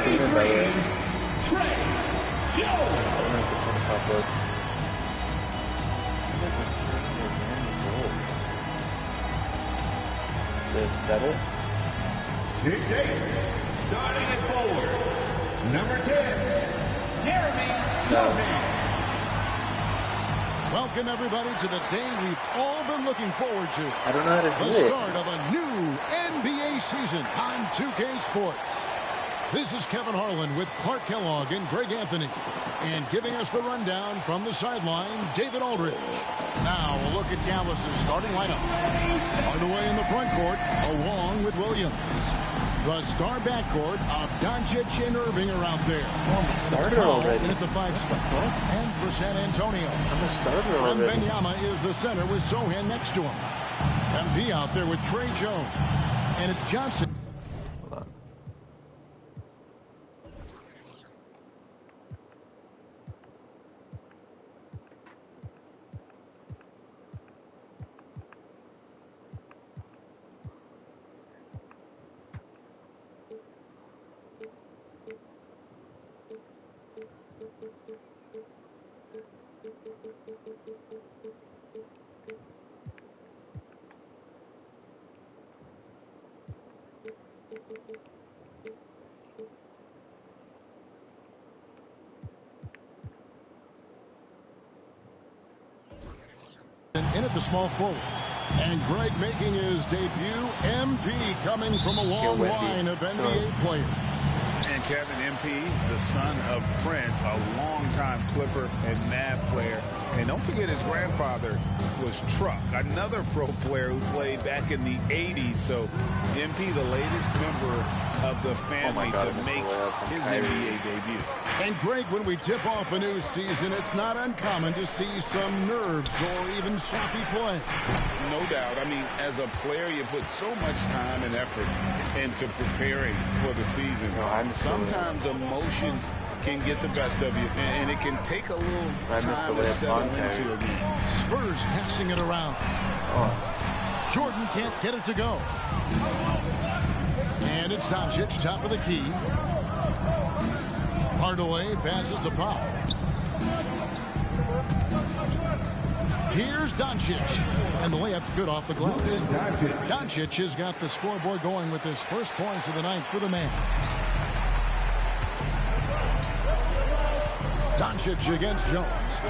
season, by the way. Trey Jones. Is that it? 6'8", starting at forward, number 10, Jeremy Sohan. Welcome, everybody, to the day we've all been looking forward to. I don't know how to do The it. start of a new NBA season on 2K Sports. This is Kevin Harlan with Clark Kellogg and Greg Anthony. And giving us the rundown from the sideline, David Aldridge. Now a look at Dallas' starting lineup. Hardaway in the front court, along with Williams. The star backcourt of Doncic and Irving are out there. I'm a starter already. In at the 5 spot. And for San Antonio, I'm a starter already. Wembanyama is the center with Sohan next to him. MP out there with Trey Jones. And it's Johnson. Hold on. In at the small forward. And Greg making his debut. MP coming from a long line of NBA players. And Kevin, MP, the son of Prince, a longtime Clipper and Mavs player. And don't forget his grandfather was Truck, another pro player who played back in the 80s. So MP, the latest member of the family to make his NBA debut. And Greg, when we tip off a new season, it's not uncommon to see some nerves or even sloppy play. No doubt. I mean, as a player, you put so much time and effort into preparing for the season. Sometimes emotions can get the best of you, and it can take a little time to settle into again. Spurs passing it around. Jordan can't get it to go. And it's Doncic, top of the key. Hardaway passes to Pop. Here's Doncic. And the layup's good off the glass. Doncic has got the scoreboard going with his first points of the night for the Mavs. Doncic against Jones.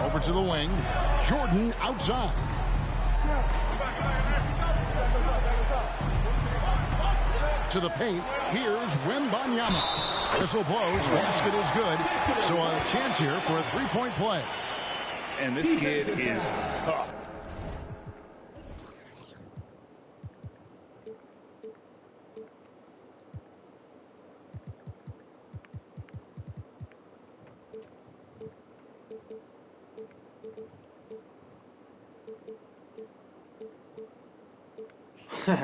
Over to the wing. Jordan outside. To the paint. Here's Wembanyama. Whistle blows. Basket is good. So a chance here for a three-point play. And this kid is tough.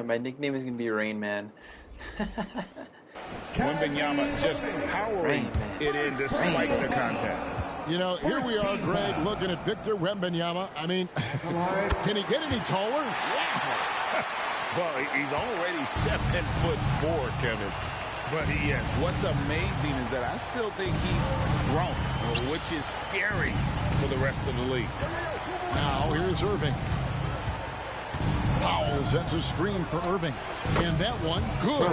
My nickname is going to be Rain Man. Wembanyama just powering it in despite the contact. You know, here we are, Greg, looking at Victor Wembanyama. I mean, can he get any taller? Well, he's already 7'4", Kevin. But yes, what's amazing is that I still think he's grown, which is scary for the rest of the league. Now, here's Irving. Powell sets a screen for Irving. And that one, good.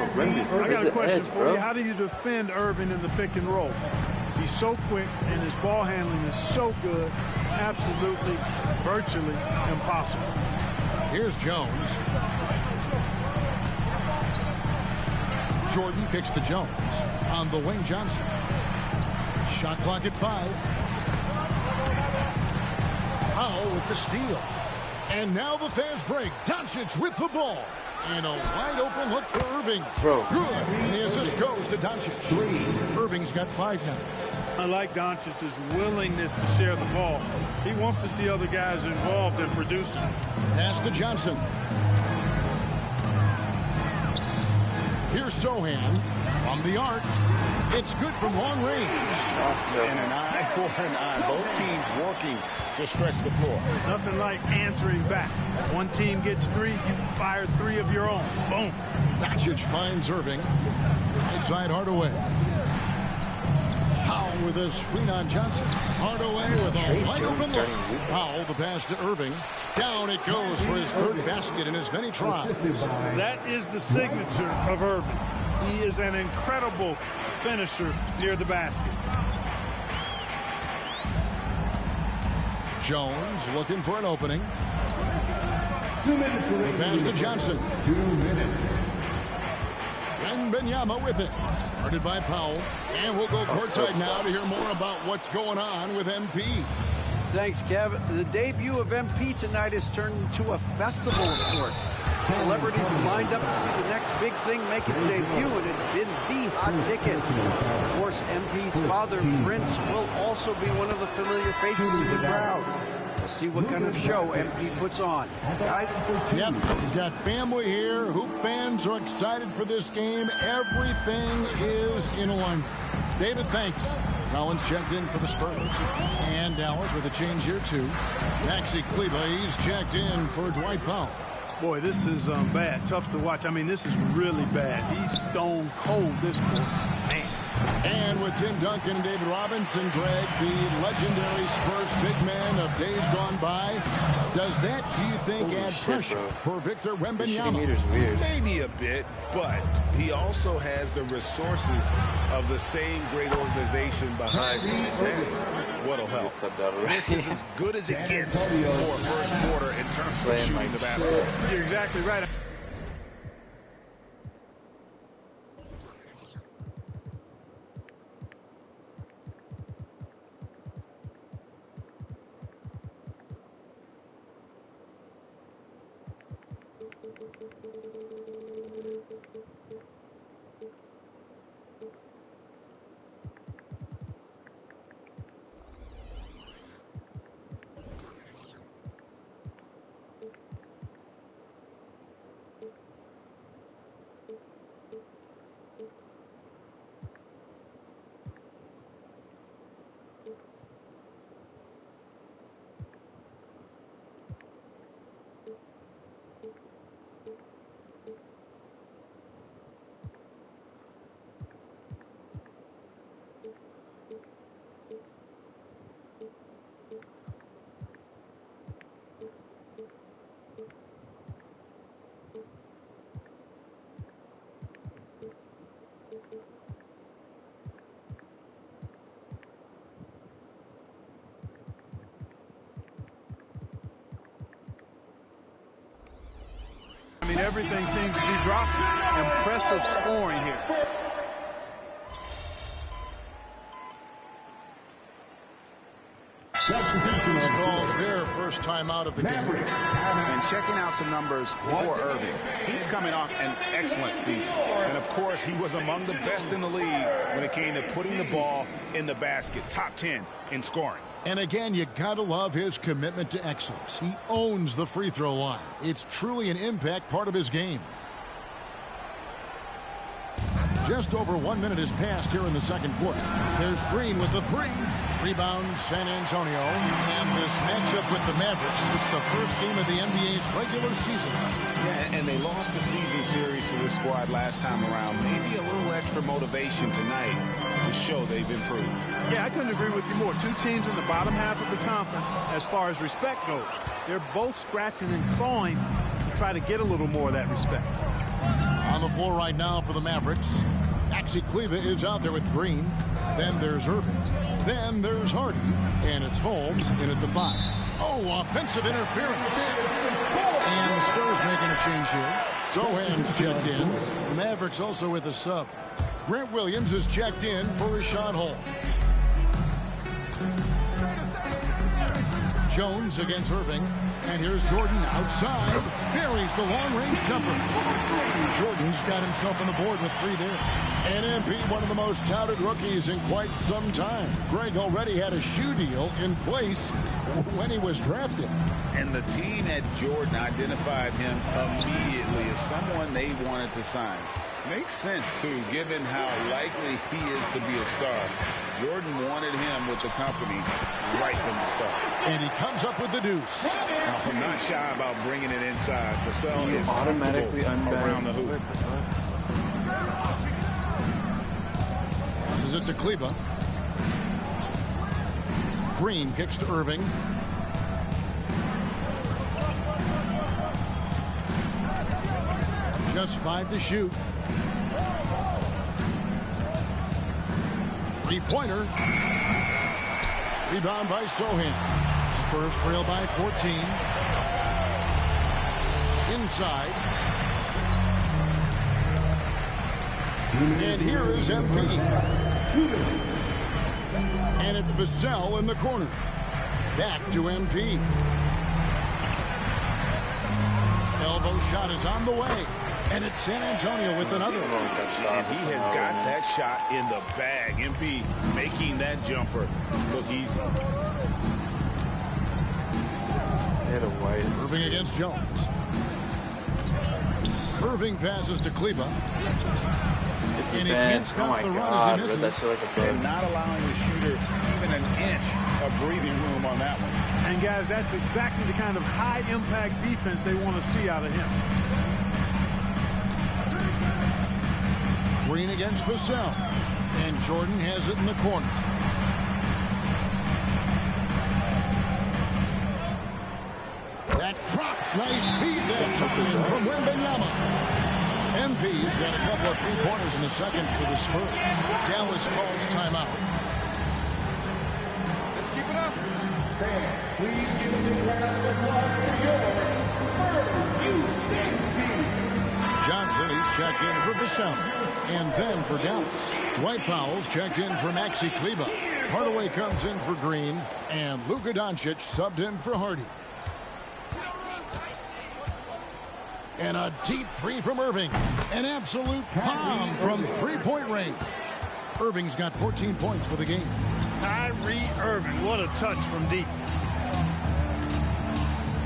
I got a question for you. How do you defend Irving in the pick and roll? He's so quick, and his ball handling is so good. Absolutely, virtually impossible. Here's Jones. Jordan kicks to Jones. On the wing, Johnson. Shot clock at 5. Powell with the steal. And now the fast break. Doncic with the ball. And a wide open look for Irving. Good. And the assist goes to Doncic. 3. Irving's got 5 now. I like Doncic's willingness to share the ball. He wants to see other guys involved in producing. Pass to Johnson. Here's Sohan from the arc. It's good from long range. And an eye for an eye. Both teams working to stretch the floor. Nothing like answering back. One team gets 3, you fire 3 of your own. Boom. Doncic finds Irving. right side, Hardaway. Powell with a screen on Johnson. Hardaway with a wide open look. Powell, the pass to Irving. Down it goes for his third basket in as many tries. That is the signature of Irving. He is an incredible finisher near the basket. Jones looking for an opening. 2 minutes The remaining. pass to Johnson. 2 minutes. Wembanyama with it. Guarded by Powell. And we'll go courtside now to hear more about what's going on with MP. Thanks, Kev. The debut of MP tonight has turned into a festival of sorts. Celebrities have lined up to see the next big thing make its debut, and it's been the hot ticket. Of course, MP's father, Prince, will also be one of the familiar faces in the crowd. We'll see what kind of show MP puts on. Guys? Yep, he's got family here. Hoop fans are excited for this game. Everything is in alignment. David, thanks. Collins checked in for the Spurs. And Dallas with a change here, too. Maxi Kleber, he's checked in for Dwight Powell. Boy, this is bad. Tough to watch. I mean, this is really bad. He's stone cold, this boy. Man. And with Tim Duncan and David Robinson, Greg, the legendary Spurs big man of days gone by, does that, do you think, add pressure for Victor Shooting Wembanyama? meter's weird. Maybe a bit, but he also has the resources of the same great organization behind him, and that's what'll help. Subbed out already. This is as good as it gets for a first quarter in terms of Playing shooting like the basketball. You're exactly right. I mean, everything seems to be dropping. Impressive scoring here. Calls their first time out of the game. And checking out some numbers for Irving. He's coming off an excellent season. And, of course, he was among the best in the league when it came to putting the ball in the basket. Top 10 in scoring. And again, you gotta love his commitment to excellence. He owns the free throw line. It's truly an impact part of his game. Just over 1 minute has passed here in the second quarter. There's Green with the three. Rebound San Antonio. And this matchup with the Mavericks, it's the first game of the NBA's regular season. Yeah, and they lost the season series to this squad last time around. Maybe a little extra motivation tonight to show they've improved. Yeah, I couldn't agree with you more. Two teams in the bottom half of the conference as far as respect goes. They're both scratching and clawing to try to get a little more of that respect. On the floor right now for the Mavericks, Maxi Kleber is out there with Green. Then there's Irving. Then there's Hardy. And it's Holmes in at the 5. Oh, offensive interference. And the Spurs making a change here. Sohan's checked in. The Mavericks also with a sub. Grant Williams is checked in for Rashad Holmes. Jones against Irving. And here's Jordan outside. Buries the long-range jumper. Jordan's got himself on the board with 3 there. And MP, one of the most touted rookies in quite some time. Greg already had a shoe deal in place when he was drafted. And the team at Jordan identified him immediately as someone they wanted to sign. Makes sense, too, given how likely he is to be a star. Jordan wanted him with the company right from the start. And he comes up with the deuce. I'm not shy about bringing it inside. Cassell is Automatically comfortable around the unbanned. hoop. Passes it to Kleba. Green kicks to Irving. Just 5 to shoot. Three-pointer. Rebound by Sohan. Spurs trail by 14. Inside. And here is MP. And it's Vassell in the corner. Back to MP. Elbow shot is on the way. And it's San Antonio with another. And he has got that shot in the bag. MP making that jumper look easy. Hit a white. Irving against Jones. Irving passes to Kleba. And he can't stop the run as he misses. That's like a And not allowing the shooter even an inch of breathing room on that one. And guys, that's exactly the kind of high-impact defense they want to see out of him. Green against Vassell. And Jordan has it in the corner. That drops. Nice speed that time from Wembanyama. MP's got a couple of three-pointers in the second for the Spurs. Dallas calls timeout. Let's keep it up. Please give me a round of applause for your Spurs. Johnson, he's checked in for Vassell. And then for Dallas, Dwight Powell's checked in for Maxi Kleba. Hardaway comes in for Green. And Luka Doncic subbed in for Hardy. And a deep three from Irving. An absolute bomb from three-point range. Irving's got 14 points for the game. Kyrie Irving, what a touch from deep.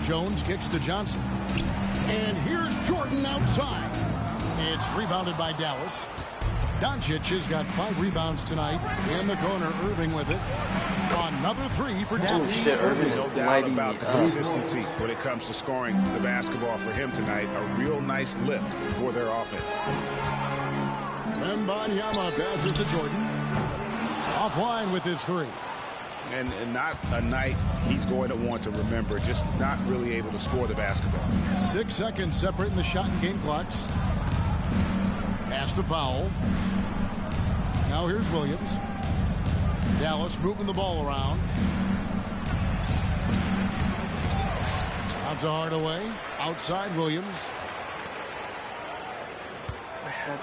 Jones kicks to Johnson. And here's Jordan outside. It's rebounded by Dallas. Doncic has got 5 rebounds tonight. In the corner, Irving with it. Another 3 for Dallas. Oh, shit, Irving No is doubt mighty. about the consistency when it comes to scoring the basketball for him tonight. A real nice lift for their offense. Wembanyama passes to Jordan. Offline with his 3. And not a night he's going to want to remember. Just not really able to score the basketball. 6 seconds separating the shot and game clocks. Pass to Powell. Now here's Williams. Dallas moving the ball around. Out to Hardaway. Outside Williams.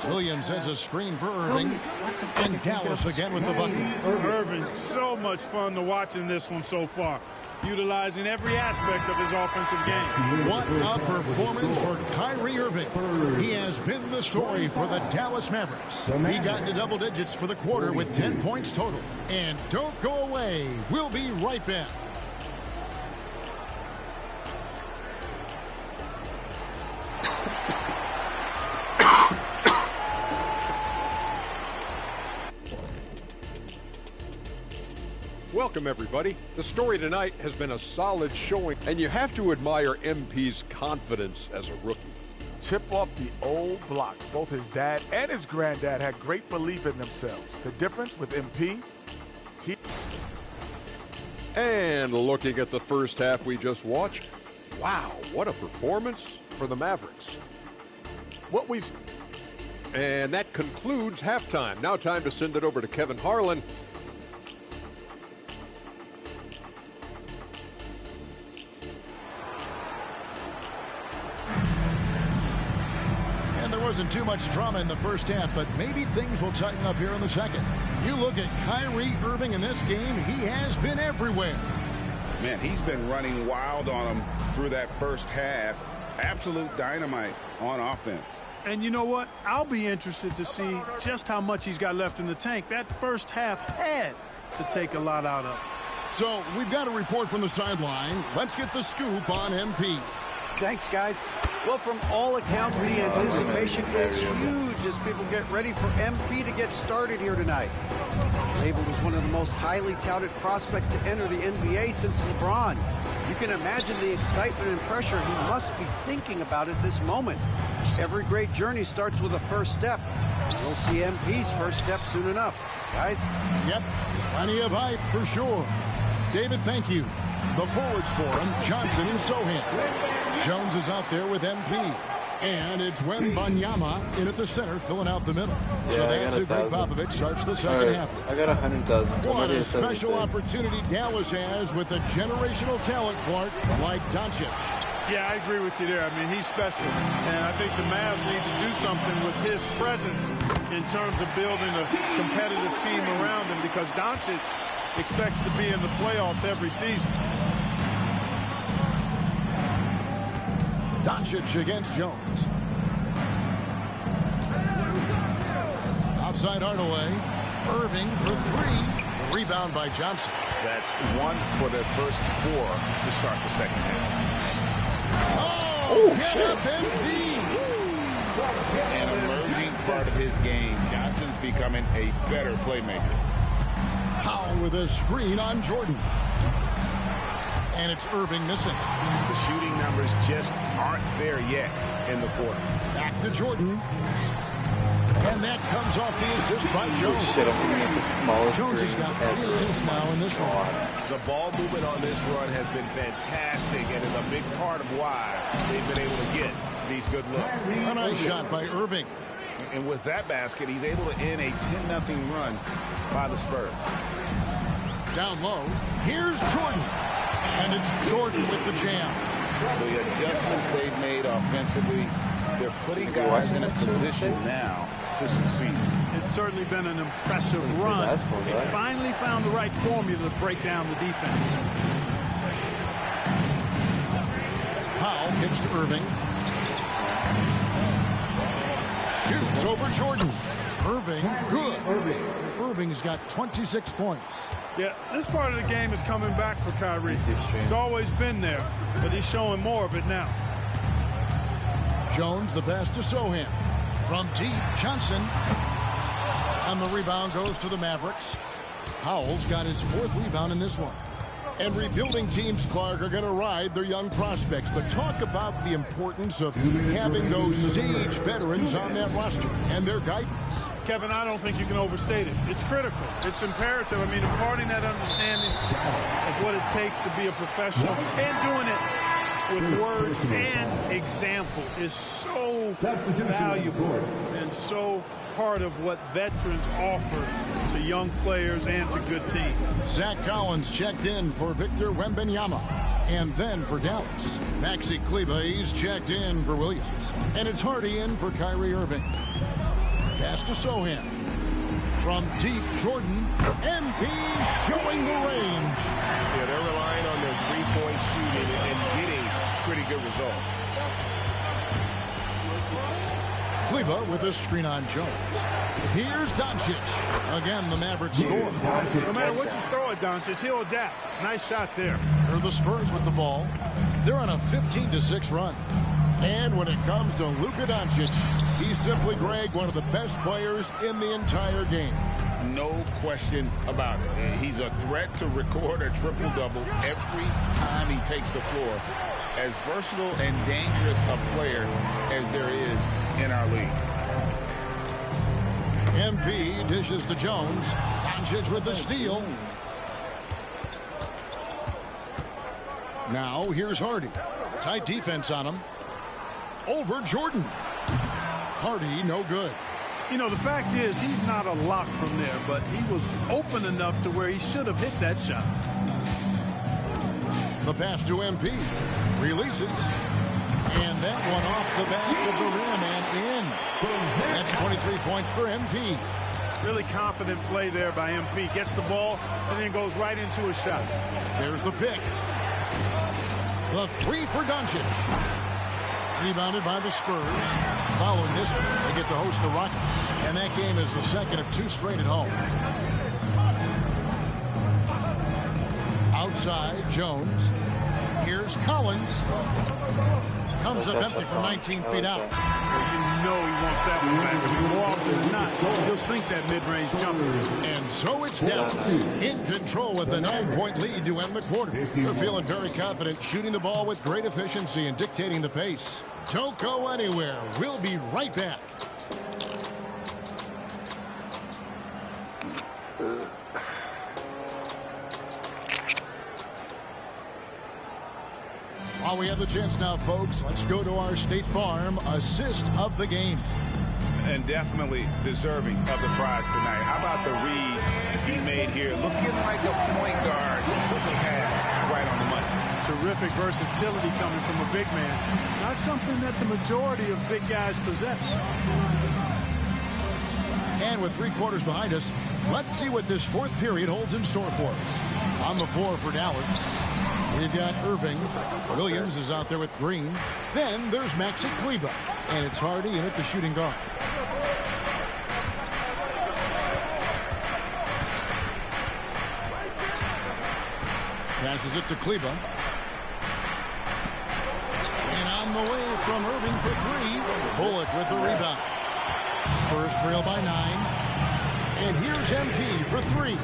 Williams sends a screen for Irving. And Dallas again with the bucket. Irving, so much fun to watch in this one so far. Utilizing every aspect of his offensive game. What a performance for Kyrie Irving. He has been the story for the Dallas Mavericks. He got into double digits for the quarter with 10 points total. And don't go away. We'll be right back. Welcome, everybody. The story tonight has been a solid showing, and you have to admire MP's confidence as a rookie. Chip off the old blocks. Both his dad and his granddad had great belief in themselves. The difference with MP, And looking at the first half we just watched, wow, what a performance for the Mavericks. what we've And that concludes halftime. Now time to send it over to Kevin Harlan. And there wasn't too much drama in the first half, but maybe things will tighten up here in the second. You look at Kyrie Irving in this game, he has been everywhere. Man, he's been running wild on them through that first half. Absolute dynamite on offense. And you know what? I'll be interested to see just how much he's got left in the tank. That first half had to take a lot out of. So we've got a report from the sideline. Let's get the scoop on MP. Thanks, guys. Well, from all accounts, the anticipation is huge as people get ready for MP to get started here tonight. Labeled as one of the most highly touted prospects to enter the NBA since LeBron. You can imagine the excitement and pressure he must be thinking about at this moment. Every great journey starts with a first step, We'll see MP's first step soon enough. Guys? Yep, plenty of hype for sure. David, thank you. The forwards for him, Johnson and Sohan. Jones is out there with MP. And it's Wembanyama in at the center, filling out the middle. Yeah, so that's it. Greg Popovich starts the second half. I got 100,000. What a special opportunity Dallas has with a generational talent, Clark, like Doncic. Yeah, I agree with you there. I mean, he's special. And I think the Mavs need to do something with his presence in terms of building a competitive team around him, because Doncic expects to be in the playoffs every season. Doncic against Jones. Outside Hardaway. Irving for three. Rebound by Johnson. That's one for their first four to start the second half. Oh, get up MP! An emerging part of his game. Johnson's becoming a better playmaker. Powell with a screen on Jordan. And it's Irving missing. The shooting numbers just aren't there yet in the quarter. Back to Jordan. And that comes off the assist by Jones. Shit, I'm looking at the smallest Jones has got 3 assists now in this one. The ball movement on this run has been fantastic and is a big part of why they've been able to get these good looks. A nice shot by Irving. And with that basket, he's able to end a 10-0 run by the Spurs. Down low. Here's Jordan. And it's Jordan with the jam. The adjustments they've made offensively, they're putting guys in a position now to succeed. It's certainly been an impressive run. They finally found the right formula to break down the defense. Powell kicks to Irving. Shoots over Jordan. Irving, good. Irving's got 26 points. Yeah, this part of the game is coming back for Kyrie. It's always been there, but he's showing more of it now. Jones, the pass to Sohan. From deep, Johnson. And the rebound goes to the Mavericks. Powell's got his 4th rebound in this one. And rebuilding teams, Clark, are going to ride their young prospects. But talk about the importance of having those sage veterans on that roster and their guidance. Kevin, I don't think you can overstate it. It's critical. It's imperative. I mean, imparting that understanding of what it takes to be a professional and doing it with words and example is so valuable and so part of what veterans offer to young players and to good teams. Zach Collins checked in for Victor Wembanyama. And then for Dallas, Maxi Kleber, he's checked in for Williams. And it's Hardy in for Kyrie Irving. Pass to Sohan. From deep, Jordan. MP showing the range. Yeah, they're relying on their three-point shooting and getting pretty good results. Kleber with a screen on Jones. Here's Doncic. Again, the Mavericks score. No matter what you throw at Doncic, he'll adapt. Nice shot there. They're the Spurs with the ball. They're on a 15-6 run. And when it comes to Luka Doncic, he's simply, Greg, one of the best players in the entire game. No question about it. He's a threat to record a triple-double every time he takes the floor. As versatile and dangerous a player as there is in our league. MP dishes to Jones. Doncic with the steal. Now here's Hardy. Tight defense on him. Over Jordan. Hardy, no good. You know, the fact is, he's not a lock from there, but he was open enough to where he should have hit that shot. The pass to MP. Releases. And that one off the back of the rim and in. That's 23 points for MP. Really confident play there by MP. Gets the ball and then goes right into a shot. There's the pick. The 3 for Doncic. Rebounded by the Spurs. Following this one, they get to host the Rockets. And that game is the second of 2 straight at home. Outside, Jones. Here's Collins. Comes up empty from 19 feet out. You know he wants that one back. More often than not, he'll sink that mid-range jumper. And so it's Dallas in control with a 9-point lead to end the quarter. They're feeling very confident, shooting the ball with great efficiency and dictating the pace. Don't go anywhere. We'll be right back. While we have the chance now, folks, let's go to our State Farm assist of the game. And definitely deserving of the prize tonight. How about the read he made here? Looking like a point guard. Pass right on the money. Terrific versatility coming from a big man. Not something that the majority of big guys possess. And with 3 quarters behind us, let's see what this 4th period holds in store for us. On the floor for Dallas, we've got Irving. Williams is out there with Green. Then there's Maxi Kleber. And it's Hardy in at the shooting guard. Passes it to Kleber. And on the way from Irving for 3. Bullock with the rebound. Spurs trail by 9. And here's MP for 3.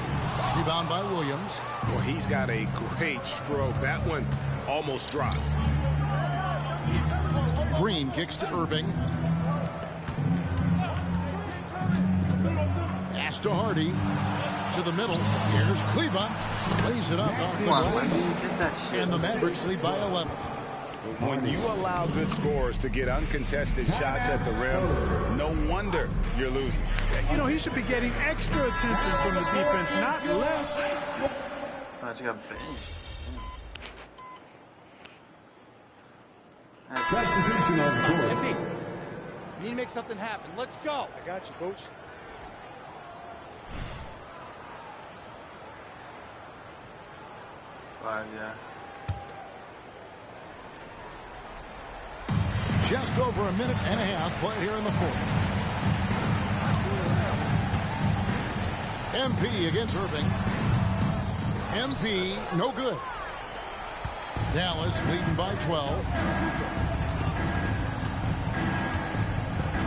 Rebound by Williams. Well, he's got a great stroke. That one almost dropped. Green kicks to Irving. Pass to Hardy. To the middle. Here's Kleber. Lays it up off the glass. And the Mavericks lead by 11. When you allow good scorers to get uncontested shots at the rim, no wonder you're losing. You know, he should be getting extra attention from the defense, not less. MP, you need to make something happen. Let's go. I got you, coach. Just over a minute and a half played here in the 4th. MP against Irving. MP, no good. Dallas leading by 12.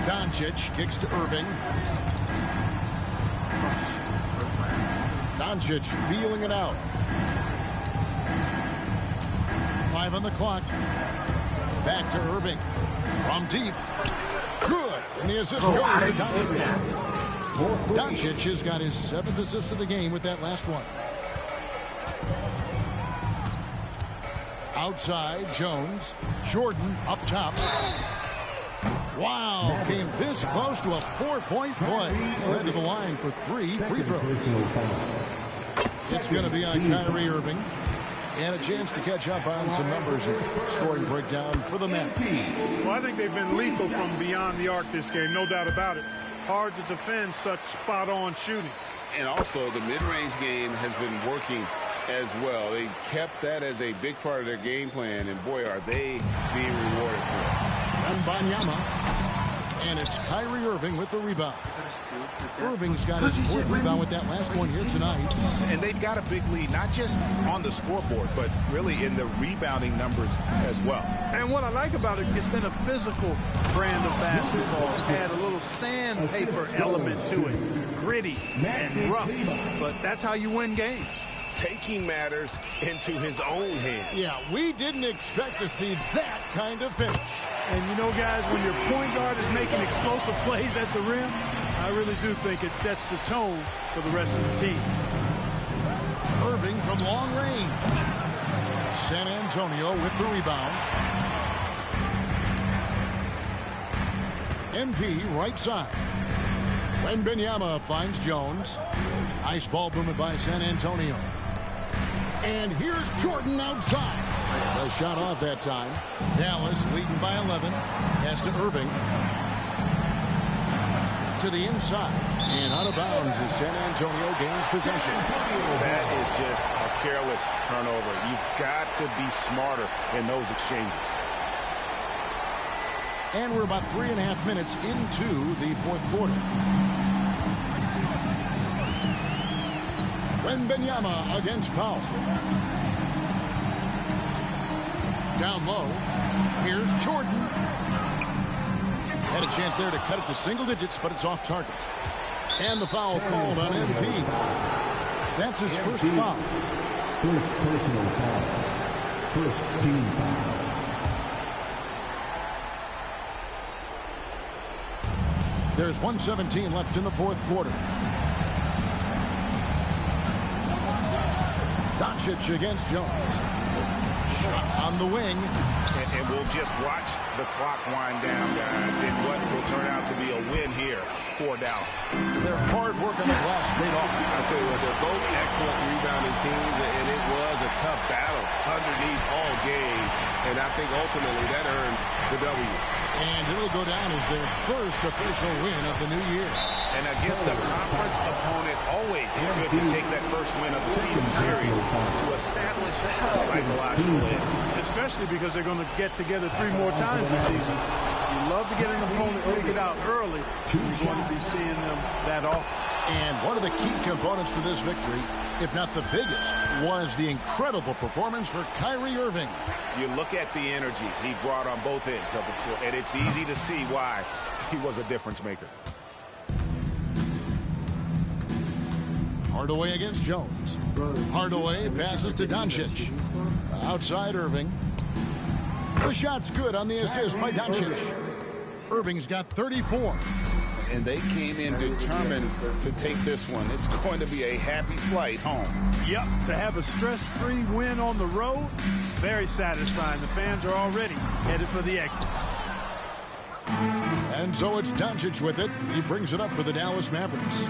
Doncic kicks to Irving. Doncic feeling it out. 5 on the clock. Back to Irving. From deep. Good. And the assist goes to Doncic. Doncic has got his 7th assist of the game with that last one. Outside, Jones. Jordan up top. Wow, came this close to a 4-point play. Led to the line for 3 free throws. It's going to be on Kyrie Irving. And a chance to catch up on some numbers here. Scoring breakdown for the Mavericks. Well, I think they've been lethal from beyond the arc this game, no doubt about it. Hard to defend such spot-on shooting. And also, the mid-range game has been working as well. They kept that as a big part of their game plan, and boy, are they being rewarded for it. Wembanyama. And it's Kyrie Irving with the rebound. Irving's got his 4th rebound with that last one here tonight. And they've got a big lead, not just on the scoreboard, but really in the rebounding numbers as well. And what I like about it, it's been a physical brand of basketball. It's had a little sandpaper element to it. Gritty and rough, but that's how you win games. Taking matters into his own hands. Yeah, we didn't expect to see that kind of finish. And you know, guys, when your point guard is making explosive plays at the rim, I really do think it sets the tone for the rest of the team. Irving from long range. San Antonio with the rebound. MP right side. Wembanyama finds Jones. Nice ball movement by San Antonio. And here's Jordan outside. The shot off that time. Dallas leading by 11. Pass to Irving. To the inside. And out of bounds as San Antonio gains possession. That is just a careless turnover. You've got to be smarter in those exchanges. And we're about 3.5 minutes into the 4th quarter. Wembanyama against Powell. Down low. Here's Jordan. Had a chance there to cut it to single digits, but it's off target. And the foul called on MP. That's his first foul. First personal foul. First team foul. There's 1:17 left in the 4th quarter. Doncic against Jones. Shot on the wing. And we'll just watch the clock wind down, guys, in what will turn out to be a win here for Dallas. Their hard work on the glass paid off. I'll tell you what, they're both excellent rebounding teams, and it was a tough battle underneath all game. And I think ultimately that earned the W. And it'll go down as their first official win of the new year. And against a conference opponent, always good to take that first win of the season series to establish a psychological win. Especially because they're going to get together 3 more times this season. You love to get an opponent figured out early. You're going to be seeing them that often. And one of the key components to this victory, if not the biggest, was the incredible performance for Kyrie Irving. You look at the energy he brought on both ends of the floor, and it's easy to see why he was a difference maker. Hardaway against Jones. Hardaway passes to Doncic. Outside Irving. The shot's good on the assist by Doncic. Irving's got 34. And they came in determined to take this one. It's going to be a happy flight home. Yep, to have a stress-free win on the road, very satisfying. The fans are already headed for the exit. And so it's Doncic with it. He brings it up for the Dallas Mavericks.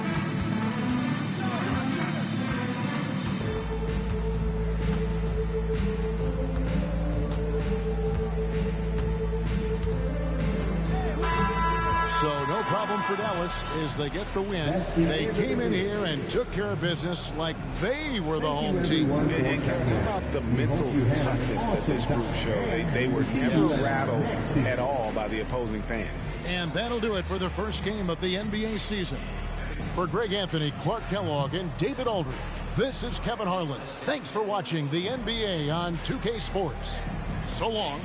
So no problem for Dallas as they get the win. They came in here and took care of business like they were the home team. And how about the mental toughness that this group showed? They were never rattled at all by the opposing fans. And that'll do it for the first game of the NBA season. For Greg Anthony, Clark Kellogg, and David Aldridge, this is Kevin Harlan. Thanks for watching the NBA on 2K Sports. So long.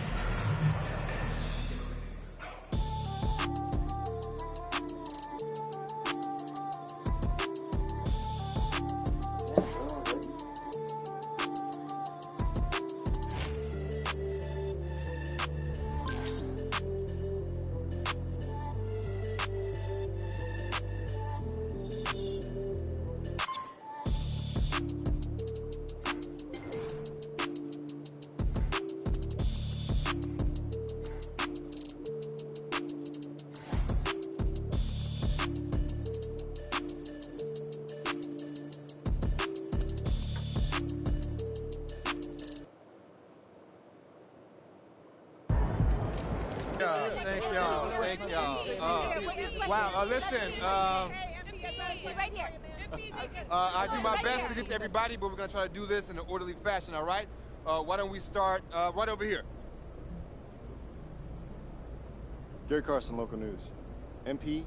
Thank y'all. Wow, listen, right here. I do my best to get to everybody, but we're going to try to do this in an orderly fashion, all right? Why don't we start right over here? Gary Carson, Local News. MP,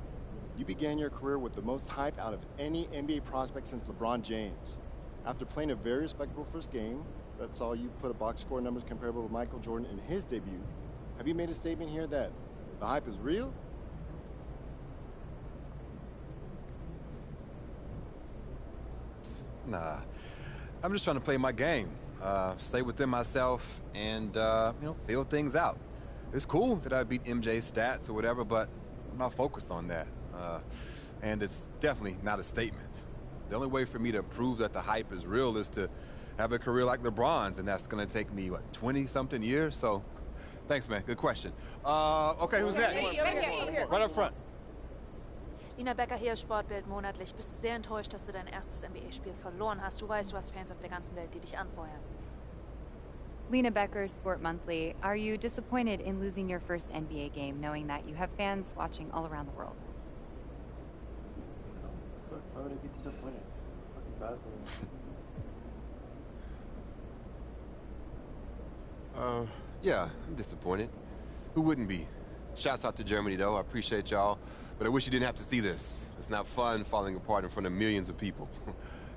you began your career with the most hype out of any NBA prospect since LeBron James. After playing a very respectable first game that saw you put up box score numbers comparable to Michael Jordan in his debut, have you made a statement here that the hype is real? Nah, I'm just trying to play my game, stay within myself, and feel things out. It's cool that I beat MJ's stats or whatever, but I'm not focused on that. And it's definitely not a statement. The only way for me to prove that the hype is real is to have a career like LeBron's, and that's going to take me, what, 20-something years? So, thanks, man. Good question. Okay, who's next? Right up front. Lina Becker hier, Sportbild monatlich. Bist du sehr enttäuscht, dass du dein erstes NBA-Spiel verloren hast? Du weißt, du hast Fans auf der ganzen Welt, die dich anfeuern. Lina Becker, Sport Monthly. Are you disappointed in losing your first NBA game, knowing that you have fans watching all around the world? Why would I be disappointed? It's fucking bad. Yeah, I'm disappointed. Who wouldn't be? Shouts out to Germany, though. I appreciate y'all. But I wish you didn't have to see this. It's not fun falling apart in front of millions of people.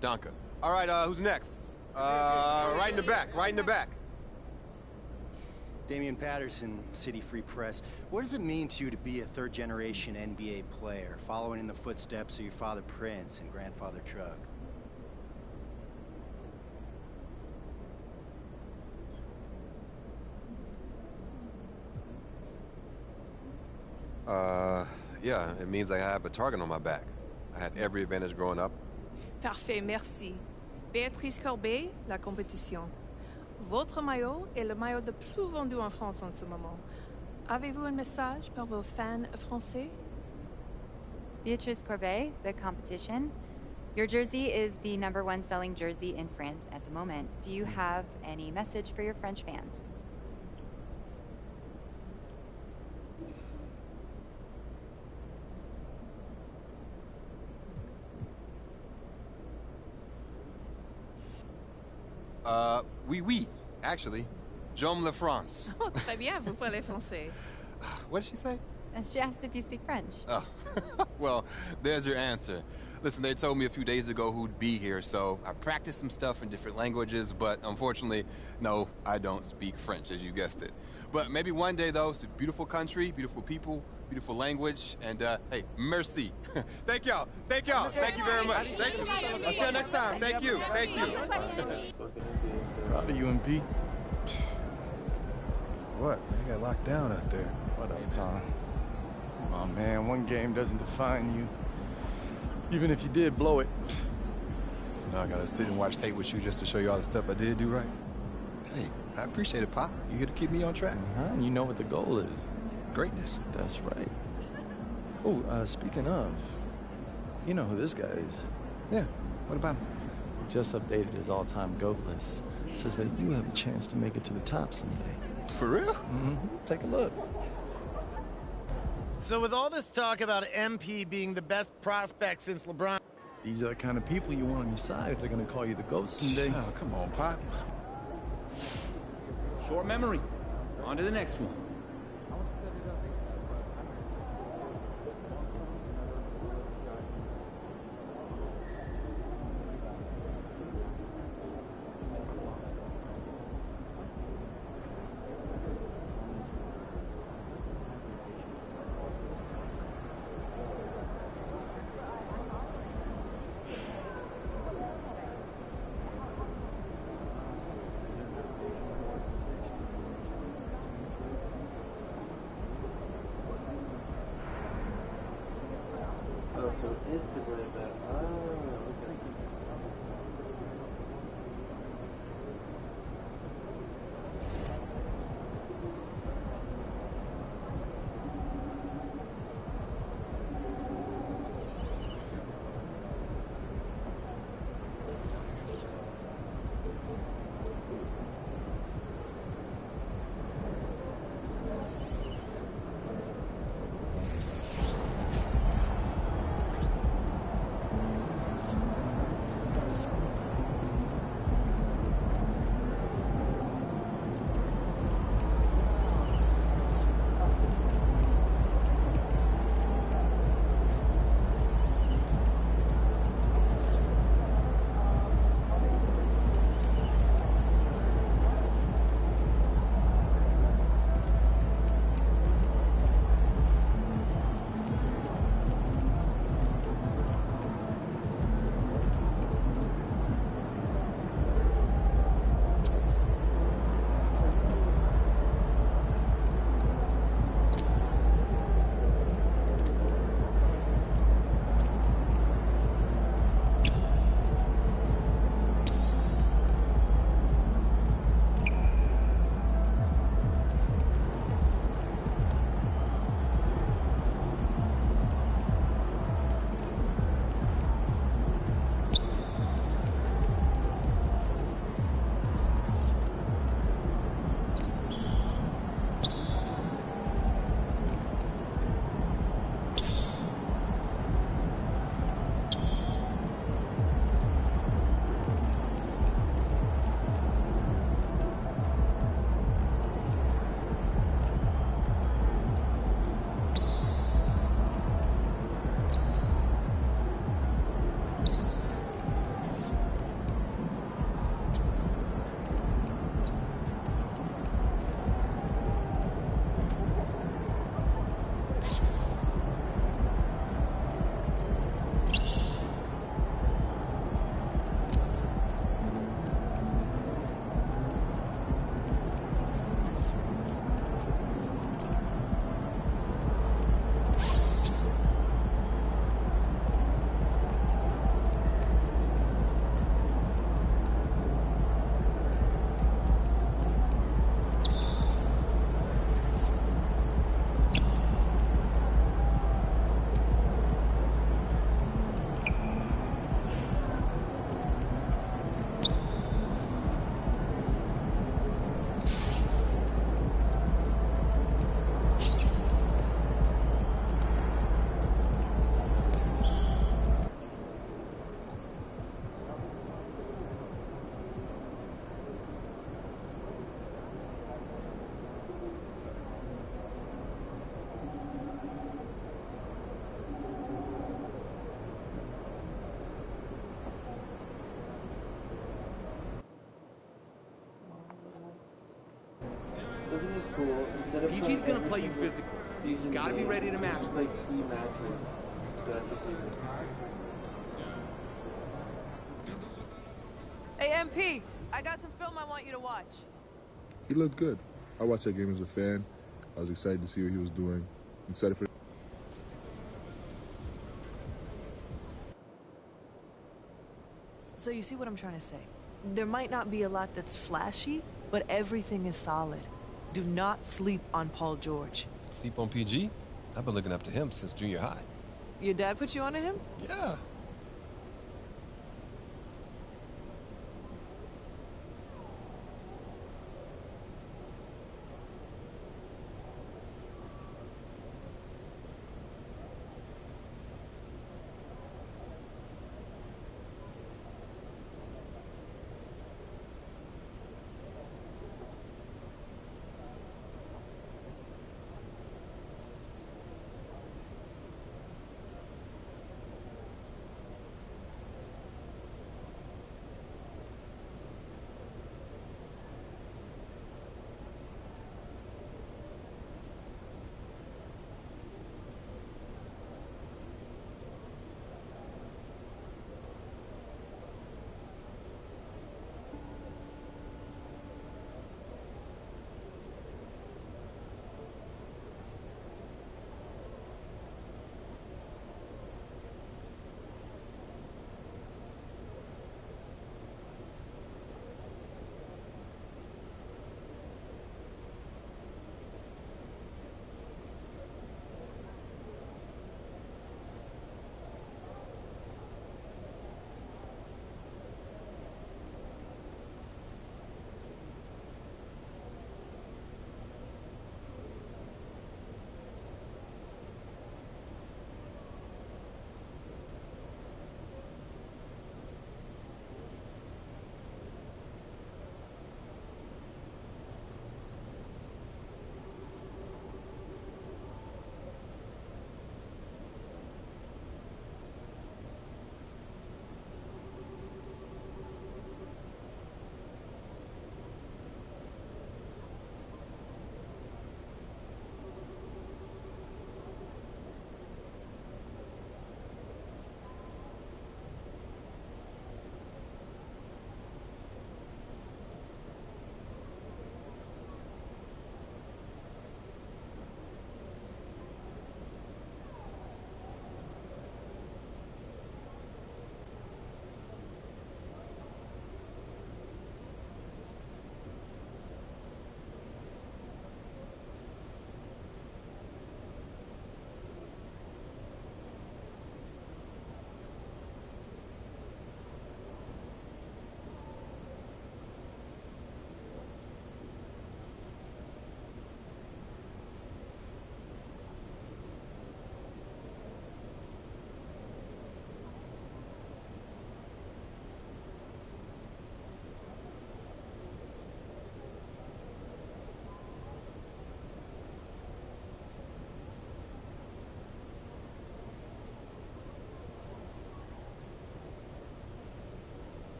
Danke. All right, who's next? Right in the back, right in the back. Damian Patterson, City Free Press. What does it mean to you to be a third-generation NBA player, following in the footsteps of your father Prince and grandfather Truck? Yeah, it means I have a target on my back. I had every advantage growing up. Parfait, merci. Béatrice Corbet, La Compétition. Votre maillot est le maillot le plus vendu en France en ce moment. Avez-vous un message pour vos fans français? Beatrice Courbet, the competition. Your jersey is the #1 selling jersey in France at the moment. Do you have any message for your French fans? Oui, actually. J'aime la France. Oh, très bien, vous parlez français. What did she say? She asked if you speak French. Oh, well, there's your answer. Listen, they told me a few days ago who'd be here, so I practiced some stuff in different languages, but unfortunately, no, I don't speak French, as you guessed it. But maybe one day, though. It's a beautiful country, beautiful people, beautiful language, and, hey, merci. Thank y'all. Thank y'all. Thank you very much. Thank you. I'll see you next time. Thank you. Thank you. Proud of you, MP. What? They got locked down out there. What up, Tom? Come on, man. One game doesn't define you. Even if you did blow it. So now I gotta sit and watch tape with you just to show you all the stuff I did do right? Hey, I appreciate it, Pop. You here to keep me on track. And you know what the goal is. Greatness. That's right. Oh, speaking of, you know who this guy is. Yeah, what about him? He just updated his all-time GOAT list. Says that you have a chance to make it to the top someday. For real? Mm-hmm. Take a look. So with all this talk about MP being the best prospect since LeBron... These are the kind of people you want on your side if they're going to call you the GOAT someday. Oh, come on, Pop. Short memory. On to the next one. So Instagram that. Oh, okay. PG's gonna play you physical. You gotta be ready to match them. Hey, MP, I got some film I want you to watch. He looked good. I watched that game as a fan. I was excited to see what he was doing. I'm excited for. So you see what I'm trying to say? There might not be a lot that's flashy, but everything is solid. Do not sleep on Paul George. Sleep on PG? I've been looking up to him since junior high. Your dad put you onto him? Yeah.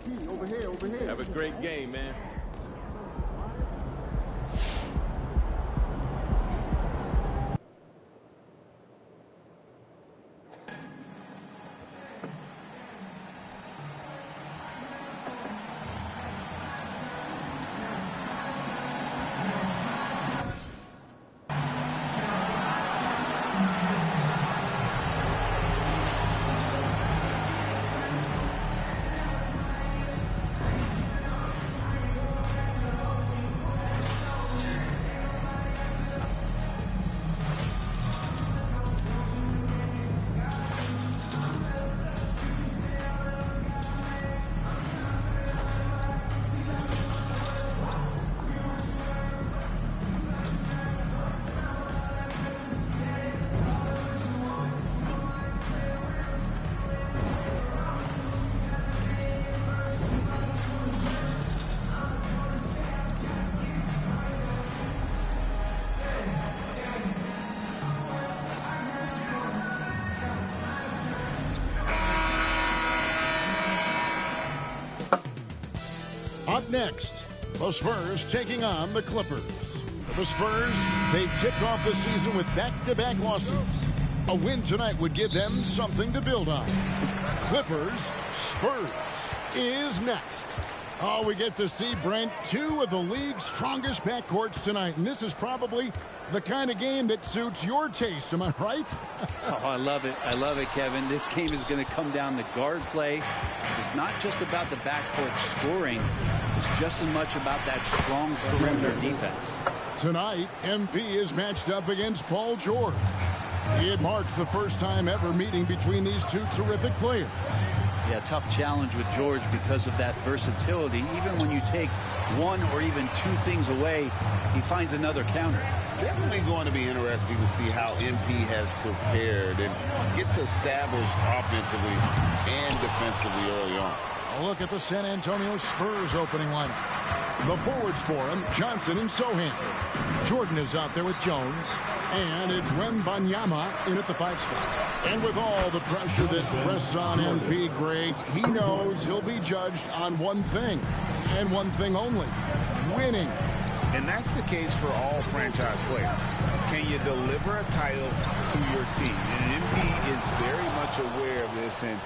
Over here, over here. Have a great game, man. Up next, the Spurs taking on the Clippers. The Spurs, they tipped off the season with back-to-back losses. A win tonight would give them something to build on. Clippers, Spurs is next. Oh, we get to see, Brent, two of the league's strongest backcourts tonight, and this is probably the kind of game that suits your taste. Am I right? Oh, I love it. I love it, Kevin. This game is going to come down to guard play. It's not just about the backcourt scoring. It's just as much about that strong perimeter defense. Tonight, MP is matched up against Paul George. It marks the first time ever meeting between these two terrific players. Yeah, tough challenge with George because of that versatility. Even when you take one or even two things away, he finds another counter. Definitely going to be interesting to see how MP has prepared and gets established offensively and defensively early on. A look at the San Antonio Spurs opening lineup. The forwards for him, Johnson and Sohan. Jordan is out there with Jones. And it's Wembanyama in at the 5 spot. And with all the pressure that rests on MP, Greg, he knows he'll be judged on one thing, and one thing only, winning. And that's the case for all franchise players. Can you deliver a title to your team? And MP is very much aware of this and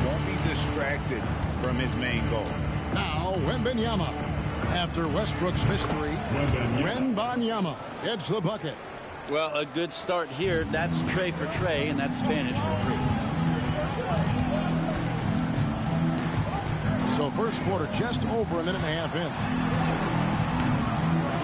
won't be distracted from his main goal. Now, Wembanyama. After Westbrook's missed 3, Wembanyama gets the bucket. Well, a good start here. That's Trey for Trey, and that's Spanish for 3. So first quarter just over a minute and a half in.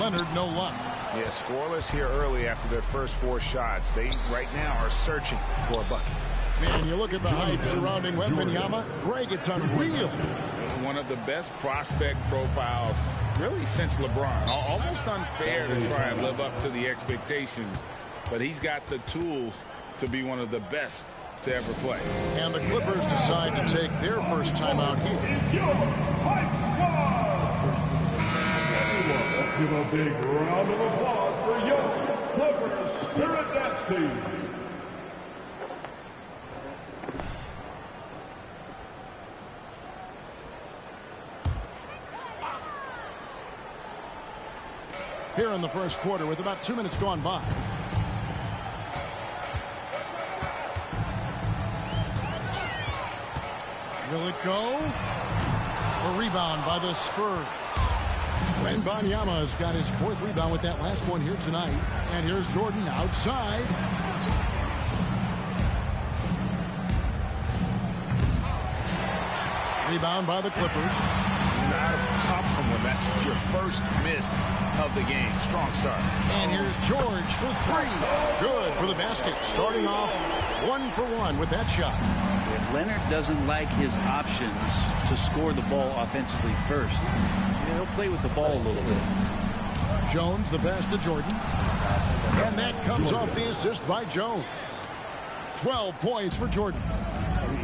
Leonard, no luck. Yeah, scoreless here early after their first 4 shots. They right now are searching for a bucket. Man, you look at the hype surrounding Wembanyama. Greg, it's unreal. One of the best prospect profiles really since LeBron. Almost unfair to try and live up to the expectations, but he's got the tools to be one of the best to ever play. And the Clippers decide to take their first time out here. Give a big round of applause for young Clippers Spirit Dance Team. Here in the first quarter with about 2 minutes gone by. Will it go? A rebound by the Spurs. Wembanyama has got his 4th rebound with that last one here tonight. And here's Jordan outside. Rebound by the Clippers. Not a problem when that's your first miss of the game. Strong start. And here's George for 3. Good for the basket. Starting off 1 for 1 with that shot. If Leonard doesn't like his options to score the ball offensively first, he'll play with the ball a little bit. Jones, the pass to Jordan. And that comes off the assist by Jones. 12 points for Jordan.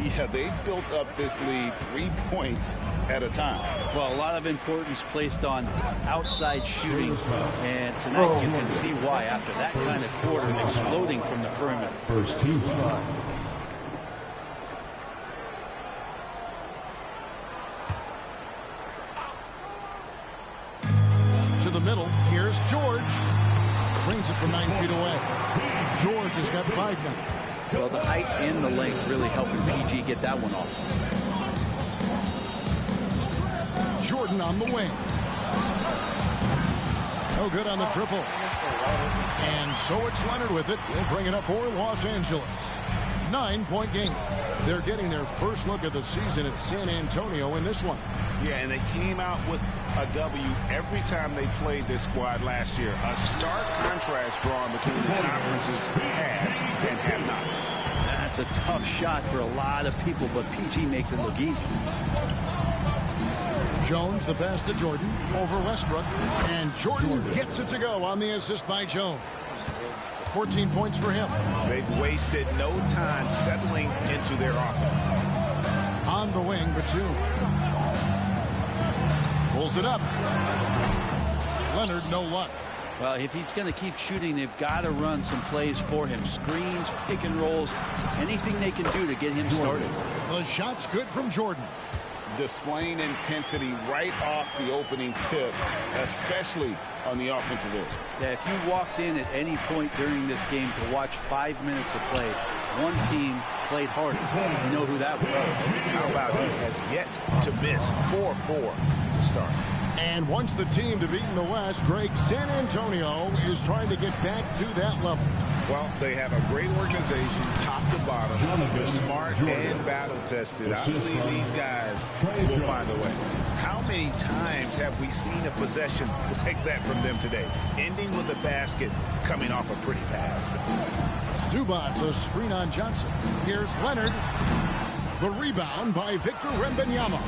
Yeah, they built up this lead 3 points at a time. Well, a lot of importance placed on outside shooting, and tonight you can see why after that kind of quarter exploding from the perimeter. First team. Here's George. Cleans it from 9 feet away. George has got 5 now. Well, the height and the length really helping PG get that one off. Jordan on the wing. No good on the triple. And so it's Leonard with it. He'll bring it up for Los Angeles. 9-point game. They're getting their first look of the season at San Antonio in this one. Yeah, and they came out with a W every time they played this squad last year. A stark contrast drawn between the conference's haves and have-nots. That's a tough shot for a lot of people, but PG makes it look easy. Jones, the pass to Jordan, over Westbrook, and Jordan gets it to go on the assist by Jones. 14 points for him. They've wasted no time settling into their offense. On the wing, Batum. Pulls it up. Leonard, no luck. Well, if he's going to keep shooting, they've got to run some plays for him. Screens, pick and rolls, anything they can do to get him started. The shot's good from Jordan. Displaying intensity right off the opening tip, especially on the offensive end. Yeah, if you walked in at any point during this game to watch 5 minutes of play, one team played harder. You know who that was. How about he has yet to miss 4-4 to start. And once the team to beat in the West, Greg, San Antonio is trying to get back to that level. Well, they have a great organization, top to bottom. They're smart and battle-tested. I believe these guys will find a way. How many times have we seen a possession like that from them today, ending with a basket coming off a pretty pass? Zubac, a screen on Johnson. Here's Leonard. The rebound by Victor Wembanyama.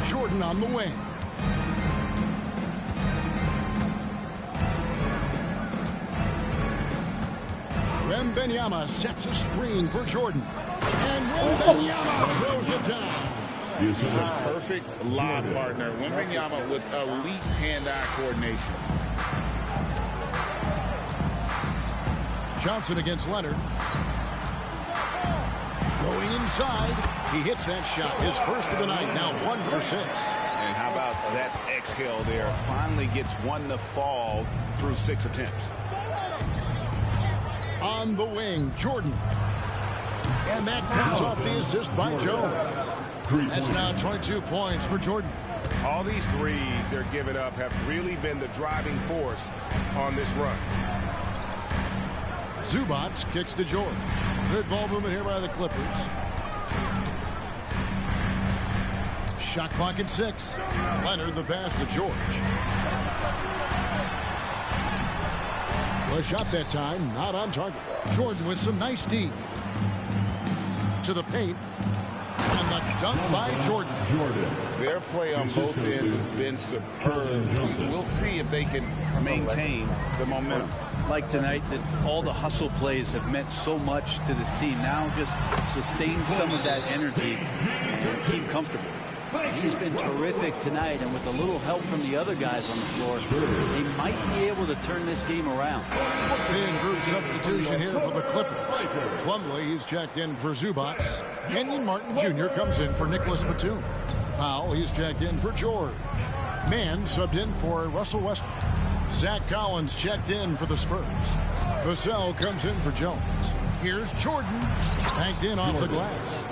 Jordan on the wing. Wembanyama sets a screen for Jordan. And Wembanyama throws it down. A perfect lob partner. Wembanyama with elite hand-eye coordination. Johnson against Leonard. Going inside. He hits that shot. His first of the night. Now 1 for 6. And how about that exhale there? Finally gets one to fall through 6 attempts. On the wing, Jordan. And that comes off the assist by Jones. That's now 22 points for Jordan. All these threes they're giving up have really been the driving force on this run. Zubac kicks to George. Good ball movement here by the Clippers. Shot clock at 6. Leonard the pass to George. The shot that time, not on target. Jordan with some nice D. To the paint. And the dunk by Jordan. Their play on both ends has been superb. We'll see if they can maintain the momentum. Like tonight, that all the hustle plays have meant so much to this team. Now just sustain some of that energy and keep comfortable. He's been terrific tonight, and with a little help from the other guys on the floor, they might be able to turn this game around. Big group substitution here for the Clippers. Plumlee, he's checked in for Zubac. Kenyon Martin Jr. comes in for Nicholas Batum. Powell, he's checked in for George. Mann subbed in for Russell Westbrook. Zach Collins checked in for the Spurs. Vassell comes in for Jones. Here's Jordan, banked in off the glass.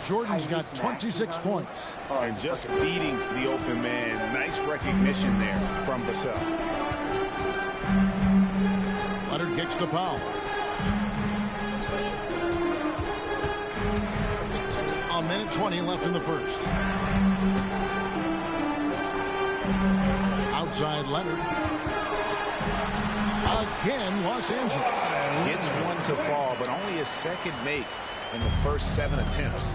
Jordan's got 26 points. And just beating the open man. Nice recognition there from Vassell. Leonard kicks to Powell. A minute 20 left in the first. Outside Leonard. Again, Los Angeles. Gets one to fall, but only his second make in the first 7 attempts.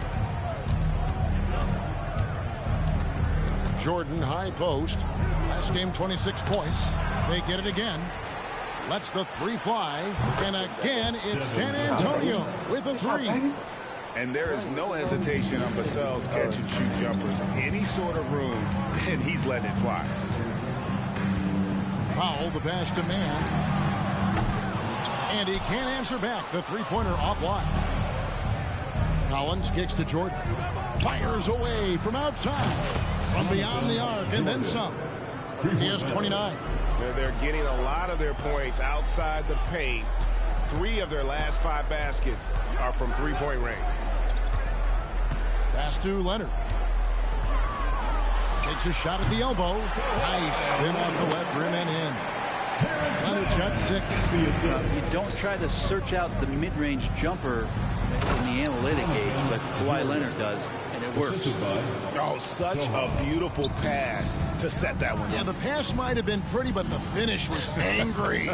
Jordan, high post. Last game, 26 points. They get it again. Lets the 3 fly. And again, it's San Antonio with a 3. And there is no hesitation on Vassell's catch-and-shoot jumpers. Any sort of room, and he's letting it fly. Powell, the pass to Mann. And he can't answer back. The three-pointer offline. Collins kicks to Jordan. Fires away from outside. From beyond the arc, and then some. He has 29. they're getting a lot of their points outside the paint. 3 of their last 5 baskets are from three-point range. Pass to Leonard. Takes a shot at the elbow. Nice spin off the left rim and in. Leonard shot 6. You don't try to search out the mid-range jumper in the analytic age, but Kawhi Leonard does, and it works. Oh, such a beautiful pass to set that one. Yeah, the pass might have been pretty, but the finish was angry.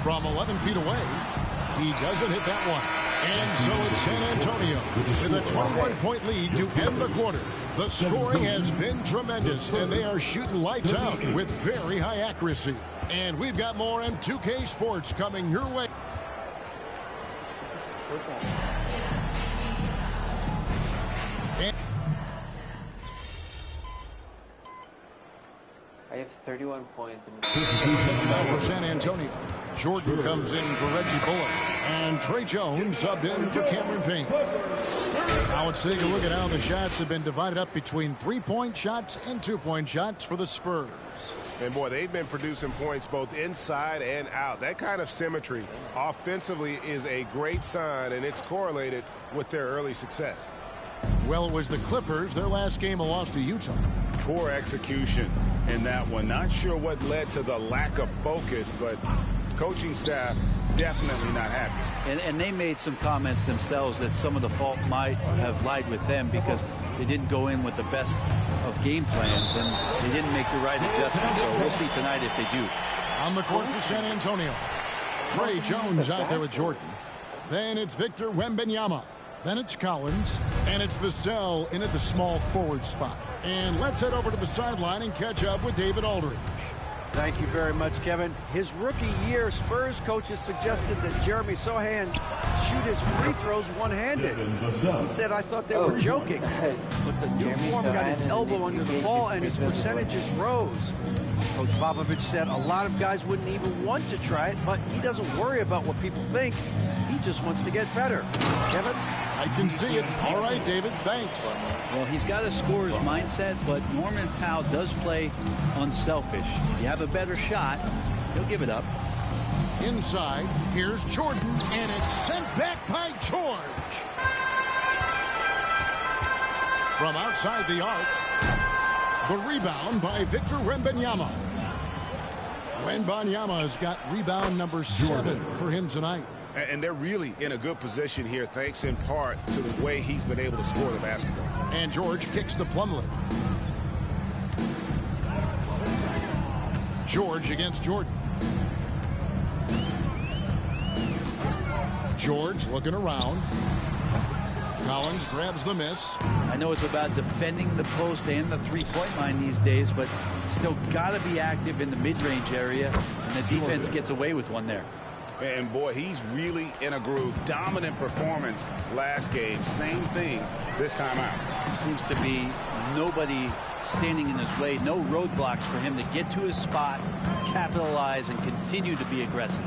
From 11 feet away, he doesn't hit that one. And so it's San Antonio with a 21-point lead to end the quarter. The scoring has been tremendous, and they are shooting lights out with very high accuracy. And we've got more M2K Sports coming your way. I have 31 points. Now for San Antonio, Jordan comes in for Reggie Bullock, and Trey Jones subbed in for Cameron Payne. Now let's take a look at how the shots have been divided up between 3-point shots and 2-point shots for the Spurs. And boy, they've been producing points both inside and out. That kind of symmetry offensively is a great sign, and it's correlated with their early success. Well, it was the Clippers, their last game, a loss to Utah. Poor execution in that one. Not sure what led to the lack of focus, but coaching staff definitely not happy. And they made some comments themselves that some of the fault might have lied with them because they didn't go in with the best of game plans and they didn't make the right adjustments. So we'll see tonight if they do. On the court for San Antonio, Trey Jones out there with Jordan. Then it's Victor Wembanyama. Then it's Collins, and it's Vassell in at the small forward spot. And let's head over to the sideline and catch up with David Aldridge. Thank you very much, Kevin. His rookie year, Spurs coaches suggested that Jeremy Sohan shoot his free throws one-handed. He said, I thought they were joking. But the new form got his elbow under the ball, and his percentages rose. Coach Popovich said a lot of guys wouldn't even want to try it, but he doesn't worry about what people think. He just wants to get better. Kevin? I can see it. All right, David, thanks. Well, he's got a scorer's mindset, but Norman Powell does play unselfish. If you have a better shot, he'll give it up. Inside, here's Jordan, and it's sent back by George. From outside the arc, the rebound by Victor Wembanyama. Wembanyama has got rebound number 7 for him tonight. And they're really in a good position here, thanks in part to the way he's been able to score the basketball. And George kicks to Plumlee. George against Jordan. George looking around. Collins grabs the miss. I know it's about defending the post and the three-point line these days, but still got to be active in the mid-range area, and the defense gets away with one there. And boy, he's really in a groove. Dominant performance last game. Same thing this time out. Seems to be nobody standing in his way. No roadblocks for him to get to his spot, capitalize, and continue to be aggressive.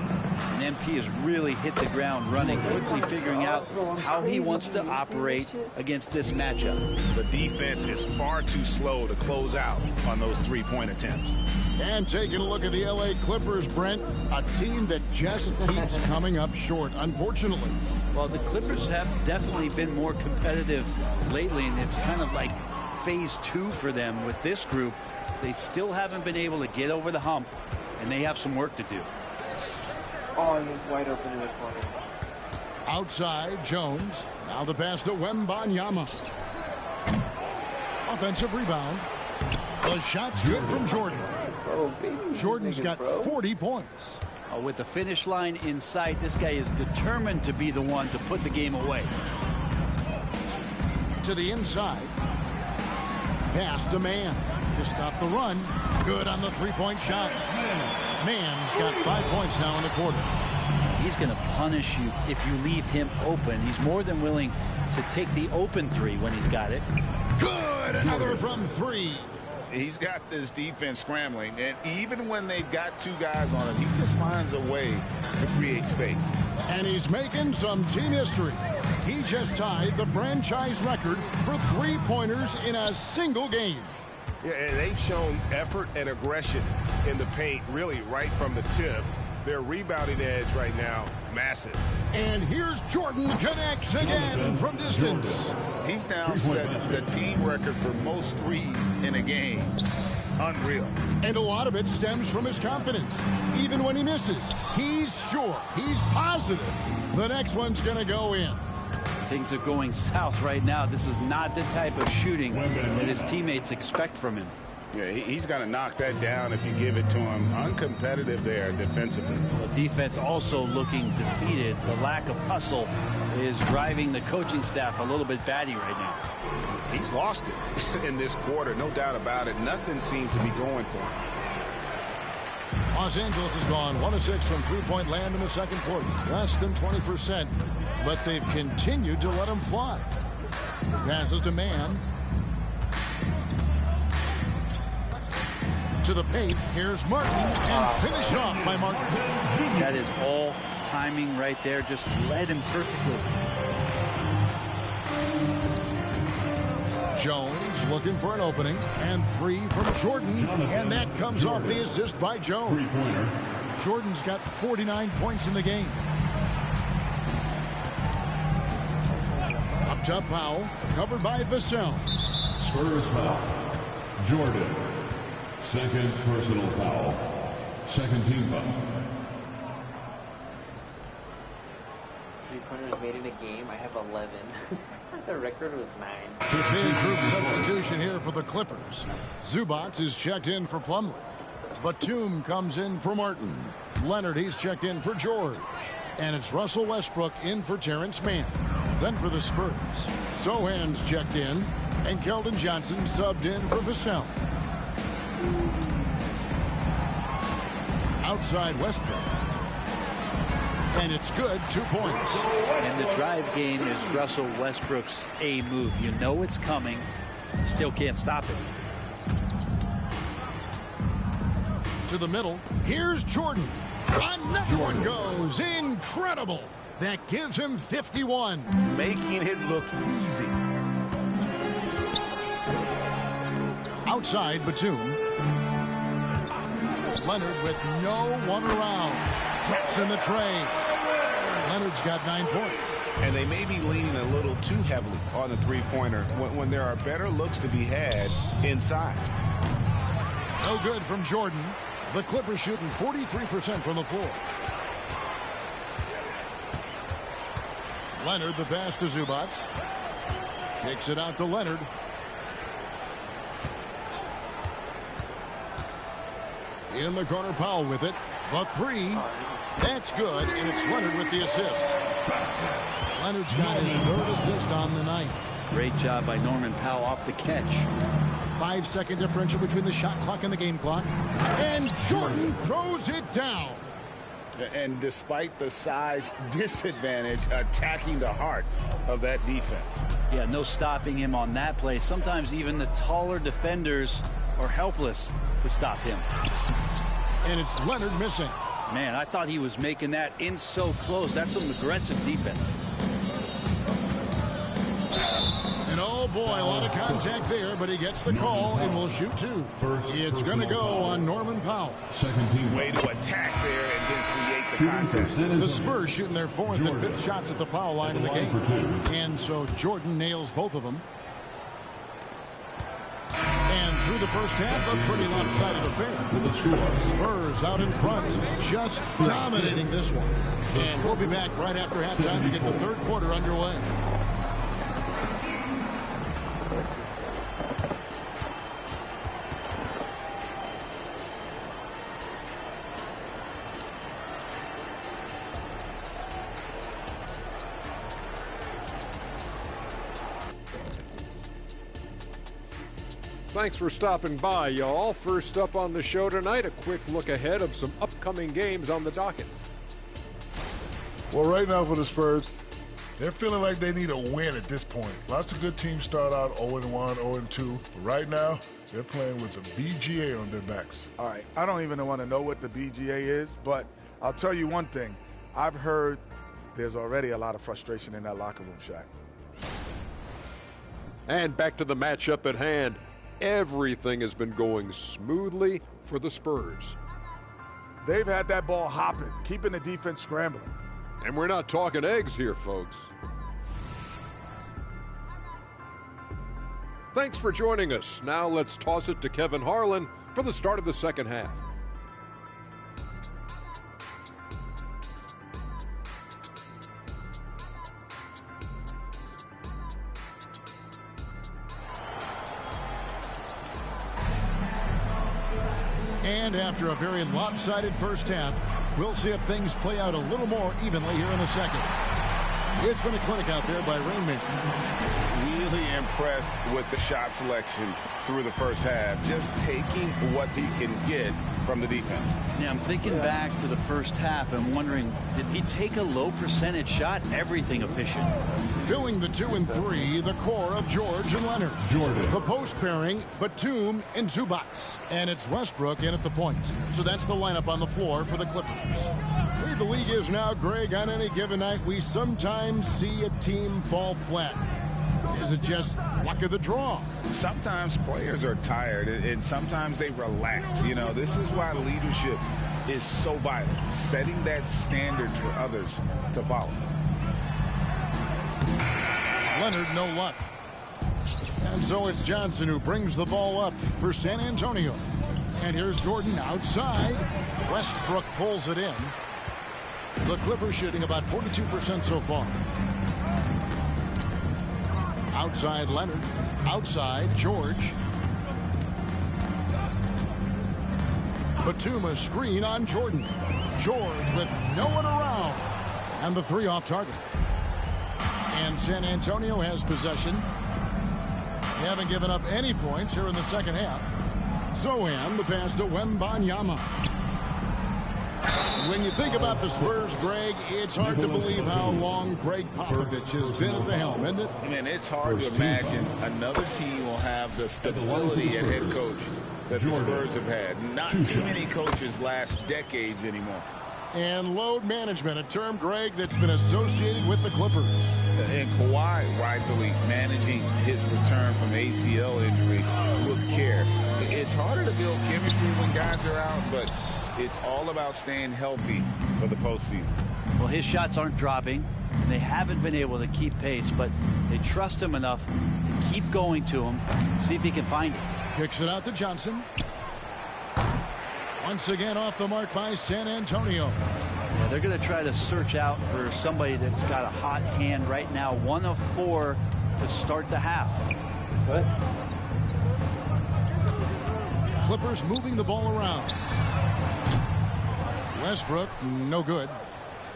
And MP has really hit the ground running, quickly figuring out how he wants to operate against this matchup. The defense is far too slow to close out on those three-point attempts. And taking a look at the LA Clippers, Brent, a team that just keeps coming up short, unfortunately. Well, the Clippers have definitely been more competitive lately, and it's kind of like phase 2 for them with this group. They still haven't been able to get over the hump, and they have some work to do. Oh, he's wide open in the corner. Outside, Jones. Now the pass to Wembanyama. Offensive rebound. The shot's good from Jordan. Jordan's got 40 points. With the finish line in sight, this guy is determined to be the one to put the game away. To the inside. Pass to Mann to stop the run. Good on the three-point shot. Mann's got 5 points now in the quarter. He's going to punish you if you leave him open. He's more than willing to take the open three when he's got it. Good, another from 3. He's got this defense scrambling, and even when they've got 2 guys on him, he just finds a way to create space. And he's making some team history. He just tied the franchise record for three-pointers in a single game. Yeah, and they've shown effort and aggression in the paint, really right from the tip. Their rebounding edge right now, massive. And here's Jordan connects again from distance. He's now set the team record for most threes in a game. Unreal. And a lot of it stems from his confidence. Even when he misses, he's sure, he's positive the next one's going to go in. Things are going south right now. This is not the type of shooting that his teammates expect from him. Yeah, he's going to knock that down if you give it to him. Uncompetitive there defensively. The defense also looking defeated. The lack of hustle is driving the coaching staff a little bit batty right now. He's lost it in this quarter, no doubt about it. Nothing seems to be going for him. Los Angeles has gone 1 of 6 from three-point land in the second quarter. Less than 20%. But they've continued to let him fly. Passes to Mann. To the paint. Here's Martin. And finished off by Martin. That is all timing right there. Just led him perfectly. Jones looking for an opening. And three from Jordan. And that comes off the assist by Jones. Jordan's got 49 points in the game. Up top, Powell. Covered by Vassell. Spurs foul. Jordan. Second personal foul. Second team foul. Three-pointers made in a game. I have 11. The record was 9. Big group substitution here for the Clippers. Zubac is checked in for Plumlee. Batum comes in for Martin. Leonard, he's checked in for George. And it's Russell Westbrook in for Terrence Mann. Then for the Spurs, Sohan's checked in. And Keldon Johnson subbed in for Vassell. Outside Westbrook. And it's good, 2 points. And the drive game is Russell Westbrook's A move. You know it's coming. Still can't stop it. To the middle. Here's Jordan. Another one goes. Incredible. That gives him 51. Making it look easy. Outside Batum. Leonard with no one around. Traps in the tray. Leonard's got 9 points. And they may be leaning a little too heavily on the three-pointer when there are better looks to be had inside. No good from Jordan. The Clippers shooting 43% from the floor. Leonard, the pass to Zubac. Kicks it out to Leonard. In the corner, Powell with it. The three. That's good, and it's Leonard with the assist. Leonard's got his third assist on the night. Great job by Norman Powell off the catch. 5-second differential between the shot clock and the game clock. And Jordan throws it down. And despite the size disadvantage, attacking the heart of that defense. Yeah, no stopping him on that play. Sometimes even the taller defenders are helpless to stop him. And it's Leonard missing. Man, I thought he was making that in so close. That's some aggressive defense. And oh boy, a lot of contact there, but he gets the call and will shoot two. It's going to go on Norman Powell. Way to attack there and then create the contact. The Spurs shooting their 4th and 5th shots at the foul line in the game. And so Jordan nails both of them. And through the first half, a pretty lopsided affair. Spurs out in front, just dominating this one. And we'll be back right after halftime to get the third quarter underway. Thanks for stopping by, y'all. First up on the show tonight, a quick look ahead of some upcoming games on the docket. Well, right now for the Spurs, they're feeling like they need a win at this point. Lots of good teams start out 0-1, 0-2. But right now, they're playing with the BGA on their backs. All right, I don't even want to know what the BGA is, but I'll tell you one thing. I've heard there's already a lot of frustration in that locker room, Shaq. And back to the matchup at hand. Everything has been going smoothly for the Spurs. They've had that ball hopping, keeping the defense scrambling. And we're not talking eggs here, folks. Thanks for joining us. Now let's toss it to Kevin Harlan for the start of the second half. And after a very lopsided first half, we'll see if things play out a little more evenly here in the second. It's been a clinic out there by Rainmaker. Really impressed with the shot selection through the first half. Just taking what he can get from the defense. Yeah, I'm thinking back to the first half and wondering, did he take a low percentage shot? Everything efficient. Filling the 2 and 3, the core of George and Leonard. The post pairing, Batum and Zubac. And it's Westbrook in at the point. So that's the lineup on the floor for the Clippers. The way the league is now, Greg, on any given night, we sometimes see a team fall flat. Is it just luck of the draw? Sometimes players are tired, and sometimes they relax. You know, this is why leadership is so vital. Setting that standard for others to follow. Leonard, no luck. And so it's Johnson who brings the ball up for San Antonio. And here's Jordan outside. Westbrook pulls it in. The Clippers shooting about 42% so far. Outside Leonard. Outside George. Batum a screen on Jordan. George with no one around. And the 3 off target. And San Antonio has possession. They haven't given up any points here in the second half. Zohan, the pass to Wembanyama. When you think about the Spurs, Greg, it's hard to believe how long Greg Popovich has been at the helm, isn't it? I mean, it's hard to imagine another team will have the stability at head coach that the Spurs have had. Not too many coaches last decades anymore. And load management, a term, Greg, that's been associated with the Clippers. And Kawhi rightfully managing his return from ACL injury with care. It's harder to build chemistry when guys are out, but it's all about staying healthy for the postseason. Well, his shots aren't dropping, and they haven't been able to keep pace, but they trust him enough to keep going to him, see if he can find it. Kicks it out to Johnson. Once again off the mark by San Antonio. Yeah, they're going to try to search out for somebody that's got a hot hand right now. 1 of 4 to start the half. What? Clippers moving the ball around. Westbrook, no good.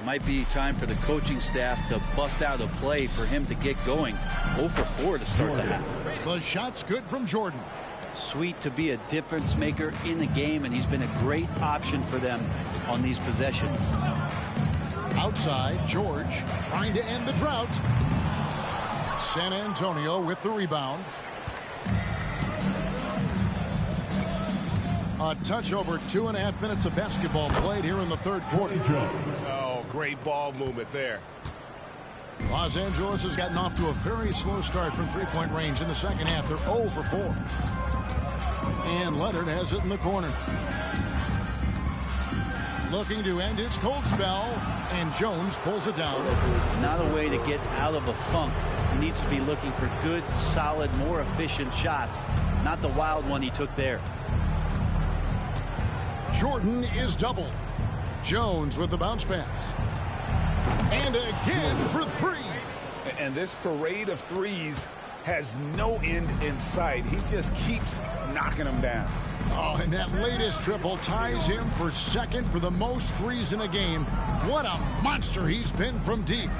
Might be time for the coaching staff to bust out a play for him to get going. 0 for 4 to start the half. The shot's good from Jordan. Sweet to be a difference maker in the game, and he's been a great option for them on these possessions. Outside, George trying to end the drought. San Antonio with the rebound. A touch over 2.5 minutes of basketball played here in the third quarter. Oh, great ball movement there. Los Angeles has gotten off to a very slow start from three-point range in the second half. They're 0 for 4. And Leonard has it in the corner. Looking to end his cold spell, and Jones pulls it down. Not a way to get out of a funk. He needs to be looking for good, solid, more efficient shots. Not the wild one he took there. Jordan is doubled. Jones with the bounce pass. And again for 3. And this parade of threes has no end in sight. He just keeps knocking them down. Oh, and that latest triple ties him for second for the most threes in a game. What a monster he's been from deep.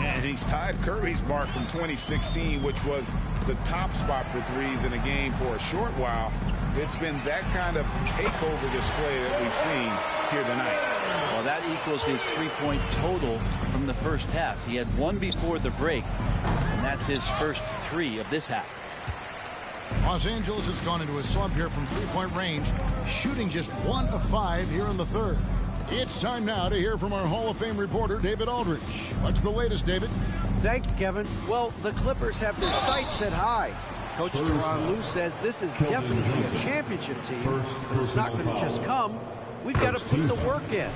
And he's tied Curry's mark from 2016, which was the top spot for threes in a game for a short while. It's been that kind of takeover display that we've seen here tonight. Well, that equals his three-point total from the first half. He had 1 before the break, and that's his first 3 of this half. Los Angeles has gone into a slump here from three-point range, shooting just 1 of 5 here in the third. It's time now to hear from our Hall of Fame reporter, David Aldridge. What's the latest, David? Thank you, Kevin. Well, the Clippers have their sights set high. Coach Tyronn Lue says this is definitely a championship team, but it's not going to just come. We've got to put the work in.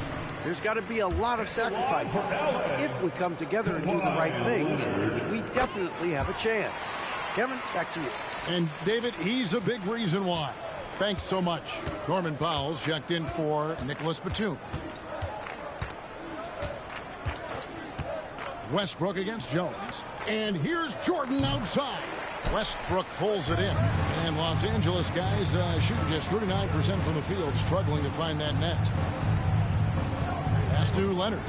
There's got to be a lot of sacrifices. If we come together and do the right things, we definitely have a chance. Kevin, back to you. And David, he's a big reason why. Thanks so much. Norman Powell's checked in for Nicholas Batum. Westbrook against Jones. And here's Jordan outside. Westbrook pulls it in. And Los Angeles guys shooting just 39% from the field, struggling to find that net. Pass to Leonard.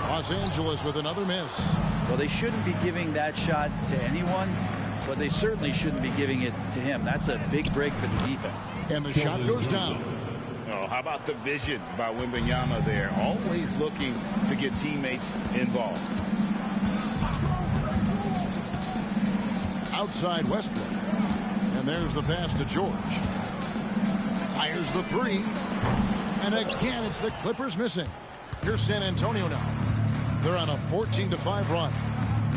Los Angeles with another miss. Well, they shouldn't be giving that shot to anyone, but they certainly shouldn't be giving it to him. That's a big break for the defense. And the shot goes down. Oh, how about the vision by Wembanyama there? Always looking to get teammates involved. Outside Westbrook. And there's the pass to George. Fires the three. And again, it's the Clippers missing. Here's San Antonio now. They're on a 14-5 run.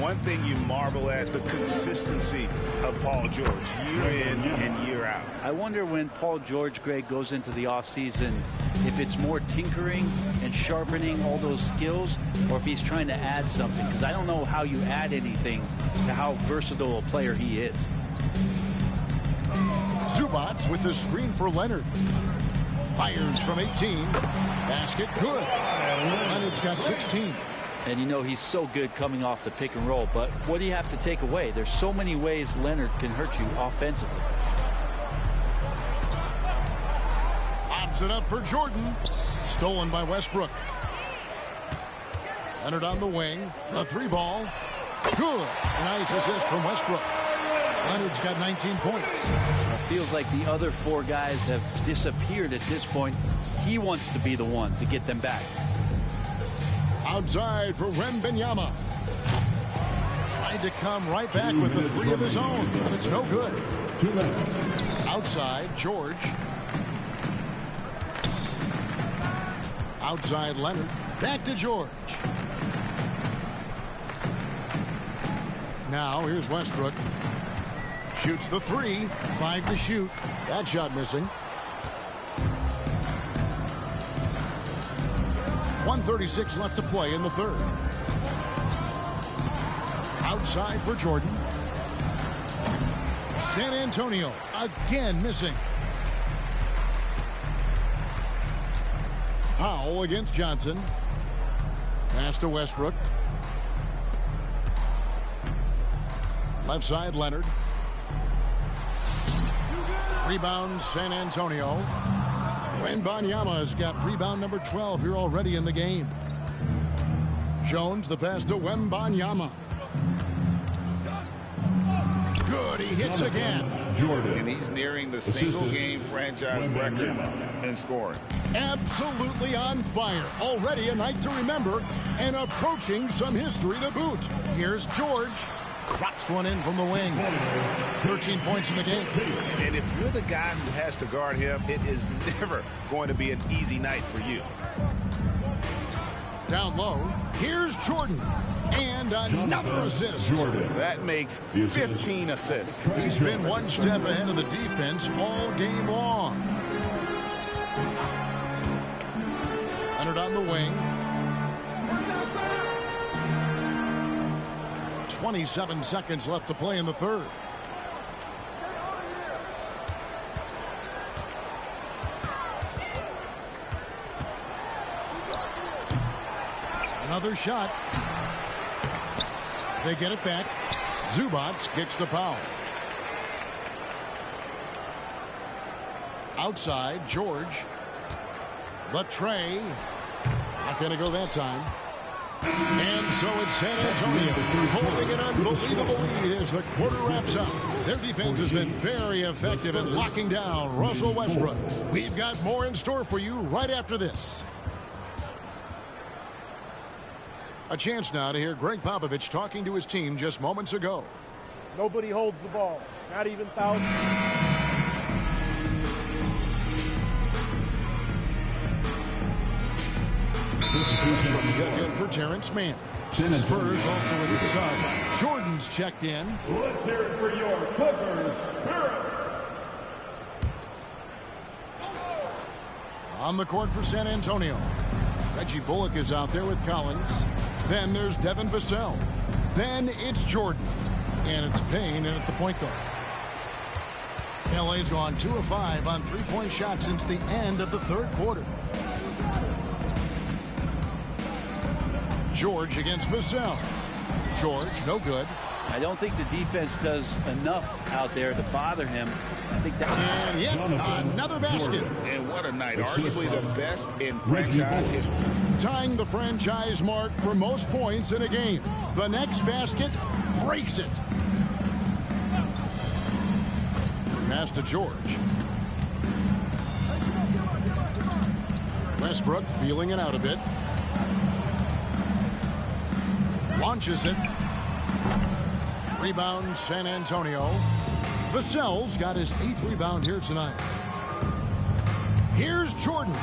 One thing you marvel at, the consistency of Paul George, year in and year out. I wonder when Paul George, Greg, goes into the offseason, if it's more tinkering and sharpening all those skills, or if he's trying to add something. Because I don't know how you add anything to how versatile a player he is. Zubac with the screen for Leonard. Fires from 18. Basket good. Leonard's got 16. And you know he's so good coming off the pick and roll. But what do you have to take away? There's so many ways Leonard can hurt you offensively. Lobs it up for Jordan. Stolen by Westbrook. Leonard on the wing. The three ball. Good. Nice assist from Westbrook. Leonard's got 19 points. It feels like the other four guys have disappeared at this point. He wants to be the one to get them back. Outside for Wembanyama. Tried to come right back with the three of his own, but it's no good. Outside, George. Outside, Leonard. Back to George. Now, here's Westbrook. Shoots the three. 5 to shoot. That shot missing. 1:36 left to play in the third. Outside for Jordan. San Antonio again missing. Powell against Johnson. Pass to Westbrook. Left side, Leonard. Rebound, San Antonio. Wembanyama has got rebound number 12 here already in the game. Jones, the pass to Wembanyama. Good, he hits again. And he's nearing the single-game franchise record in scoring. Absolutely on fire. Already a night to remember and approaching some history to boot. Here's George. Drops one in from the wing. 13 points in the game. And if you're the guy who has to guard him, it is never going to be an easy night for you. Down low, here's Jordan. And another assist. That makes 15 assists. He's been one step ahead of the defense all game long. Leonard on the wing. 27 seconds left to play in the third. Another shot. They get it back. Zubac kicks to Powell. Outside, George. The tray. Not going to go that time. And so it's San Antonio holding an unbelievable lead as the quarter wraps up. Their defense has been very effective at locking down Russell Westbrook. We've got more in store for you right after this. A chance now to hear Greg Popovich talking to his team just moments ago. Nobody holds the ball, not even thousands. Check in for Terrence Mann. Spurs also in the sub. Jordan's checked in. Let's hear it for your Clippers Spirit. On the court for San Antonio. Reggie Bullock is out there with Collins. Then there's Devin Vassell. Then it's Jordan. And it's Payne in at the point guard. LA's gone 2 of 5 on three-point shots since the end of the third quarter. George against Vassell. George, no good. I don't think the defense does enough out there to bother him. I think that. And yet another basket. And what a night. Arguably the best in franchise history. Tying the franchise mark for most points in a game. The next basket breaks it. Pass to George. Westbrook feeling it out a bit. Launches it. Rebound San Antonio. Vassell's got his 8th rebound here tonight. Here's Jordan.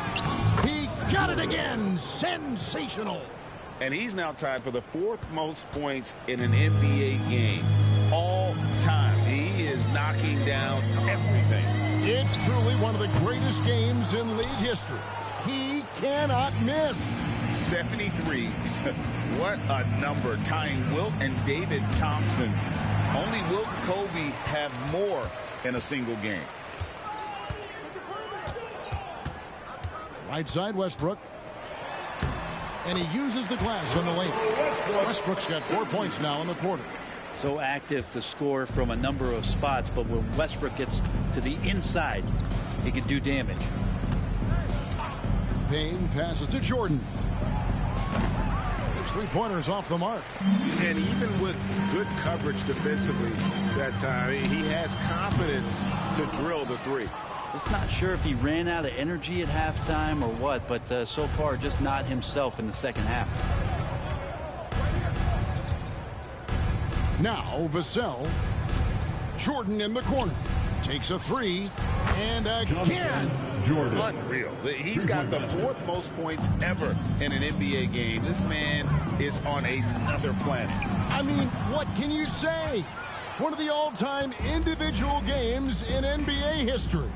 He got it again. Sensational. And he's now tied for the 4th most points in an NBA game all time. He is knocking down everything. It's truly one of the greatest games in league history. He cannot miss. 73. What a number, tying Wilt and David Thompson. Only Wilt and Kobe have more in a single game. Right side, Westbrook. And he uses the glass on the lane. Westbrook's got 4 points now in the quarter. So active to score from a number of spots, but when Westbrook gets to the inside, he can do damage. Payne passes to Jordan. His three-pointers off the mark. And even with good coverage defensively that time, he has confidence to drill the three. Just not sure if he ran out of energy at halftime or what, but so far just not himself in the second half. Now Vassell. Jordan in the corner. Takes a three. And again. Jordan. Unreal. He's got the 4th most points ever in an NBA game. This man is on another planet. I mean, what can you say? One of the all-time individual games in NBA history.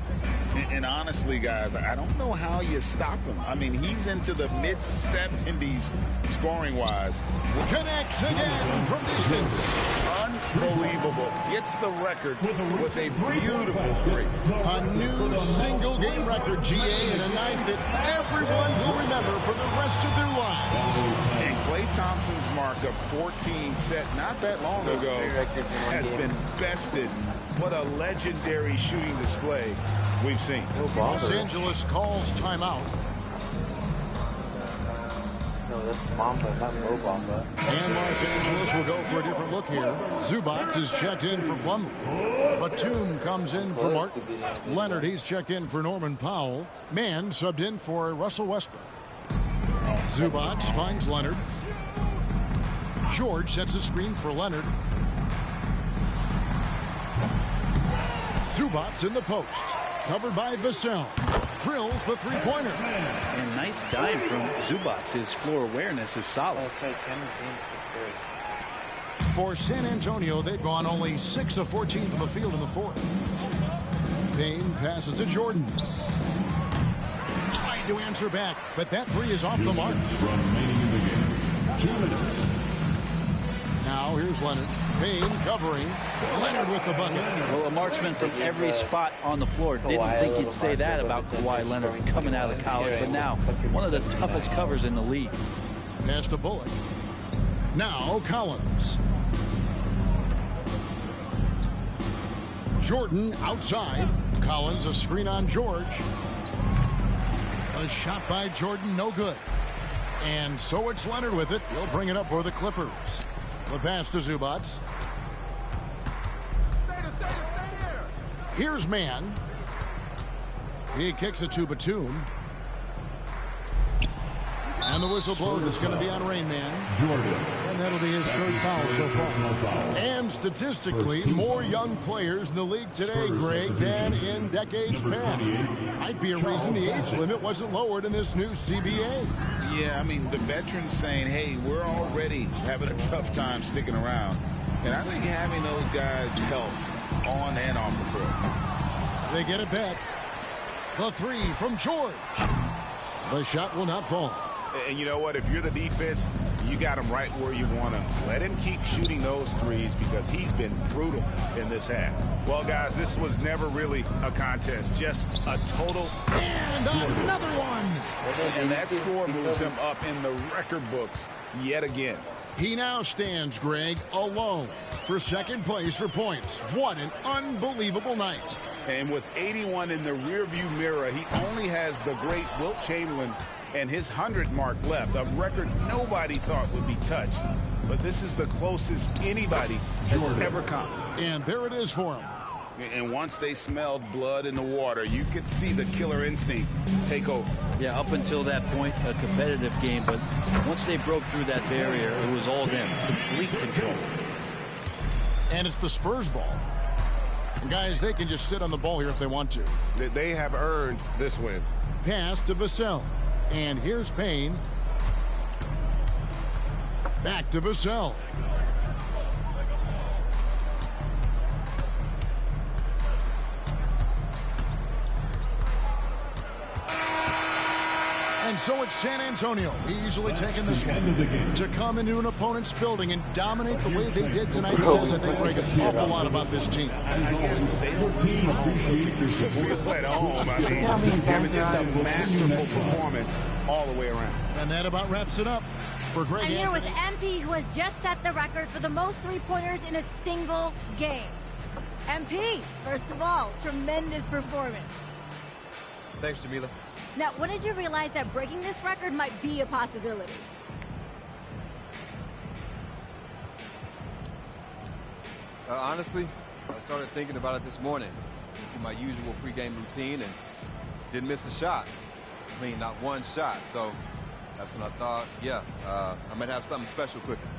And honestly, guys, I don't know how you stop him. I mean, he's into the mid-70s scoring-wise. Connects again from distance. Unbelievable. Gets the record with a beautiful three. A new single-game record, GA, in a night that everyone will remember for the rest of their lives. And Klay Thompson's mark of 14 set not that long ago has been bested. What a legendary shooting display we've seen. Los Angeles calls timeout. No, that's Mamba, not Mo Bamba. And Los Angeles will go for a different look here. Zubac is checked in for Plumlee. Batum comes in for Martin. Leonard, he's checked in for Norman Powell. Mann subbed in for Russell Westbrook. Zubac finds Leonard. George sets a screen for Leonard. Zubac in the post. Covered by Vassell. Drills the three-pointer. And nice dime from Zubac. His floor awareness is solid. For San Antonio, they've gone only 6 of 14 from the field in the 4th. Payne passes to Jordan. Tried to answer back, but that three is off the mark. Now here's Leonard. Payne covering. Leonard with the bucket. Well, a marksman from every spot on the floor. Didn't think he'd say that about Kawhi Leonard coming out of college, but now one of the toughest covers in the league. Pass to Bullock. Now Collins. Jordan outside. Collins a screen on George. A shot by Jordan, no good. And so it's Leonard with it. He'll bring it up for the Clippers. The pass to Zubac. Here's Mann. He kicks it to Batum. And the whistle blows. It's going to be on Rain Man. Jordan. And that'll be his third foul so far. And statistically, more young players in the league today, Greg, than in decades past. Might be a reason the age limit wasn't lowered in this new CBA. Yeah, I mean, the veterans saying, hey, we're already having a tough time sticking around. And I think having those guys helps on and off the court. They get it back. The three from George. The shot will not fall. And you know what? If you're the defense, you got him right where you want him. Let him keep shooting those threes because he's been brutal in this half. Well, guys, this was never really a contest, just a total. And another one. And that score moves him up in the record books yet again. He now stands, Greg, alone for second place for points. What an unbelievable night. And with 81 in the rearview mirror, he only has the great Wilt Chamberlain and his 100 mark left, a record nobody thought would be touched. But this is the closest anybody has ever come. And there it is for him. And once they smelled blood in the water, you could see the killer instinct take over. Yeah, up until that point, a competitive game. But once they broke through that barrier, it was all them. Complete control. And it's the Spurs ball. And guys, they can just sit on the ball here if they want to. They have earned this win. Pass to Vassell. And here's Payne. Back to Vassell. And so it's San Antonio easily taking this one. To come into an opponent's building and dominate the way they did tonight says, I think, Greg, an awful lot about this team. I guess they don't feel at home. I mean, Kevin, just a masterful performance all the way around. And that about wraps it up for Greg. I'm here with MP, who has just set the record for the most three-pointers in a single game. MP, first of all, tremendous performance. Thanks, Jamila. Now, when did you realize that breaking this record might be a possibility? Honestly, I started thinking about it this morning. My usual pregame routine and didn't miss a shot. I mean, not one shot. So that's when I thought, yeah, I might have something special cooking.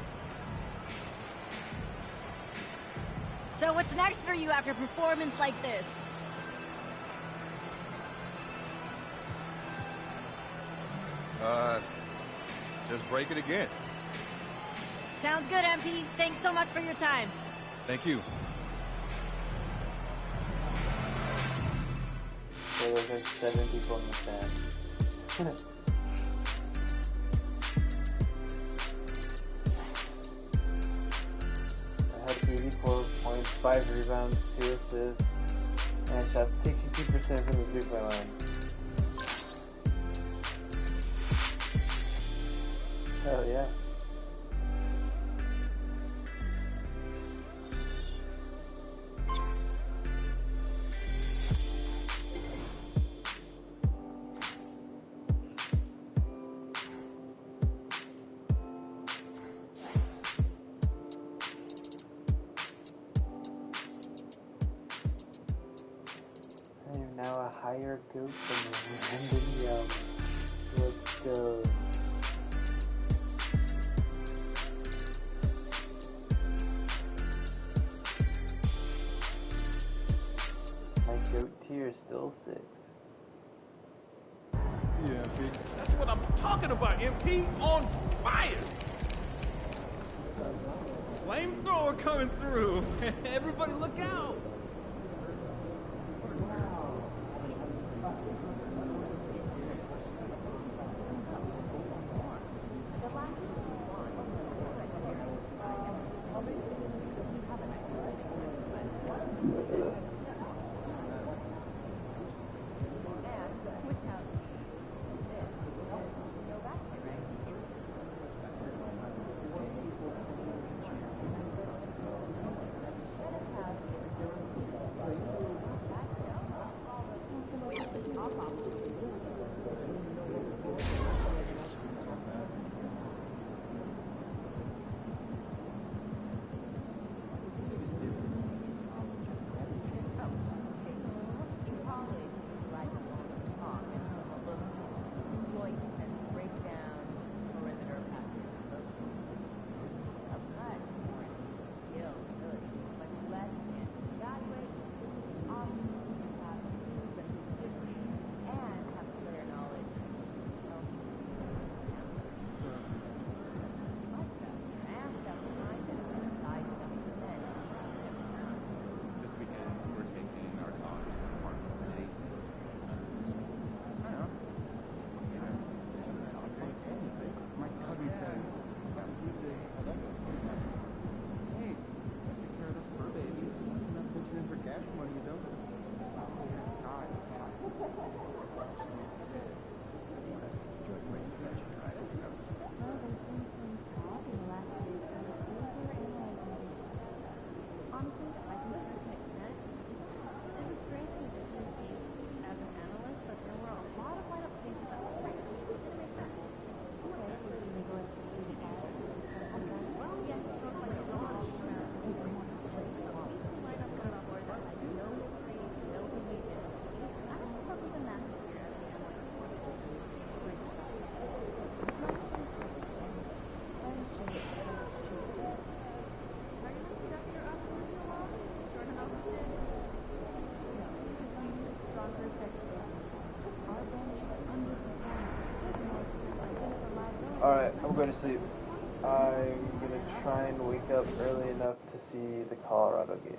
So what's next for you after a performance like this? Just break it again. Sounds good, MP. Thanks so much for your time. Thank you. There was like 7 people in the stand. I had 84 points, 5 rebounds, 2 assists, and I shot 62% from the 3-point line. Hell yeah. I am now a higher goat than Brandon Young. Let's go. Goat tier still 6. Yeah, MP. That's what I'm talking about, MP. On fire. Flamethrower coming through. Everybody look out. Alright, I'm going to sleep. I'm going to try and wake up early enough to see the Colorado game.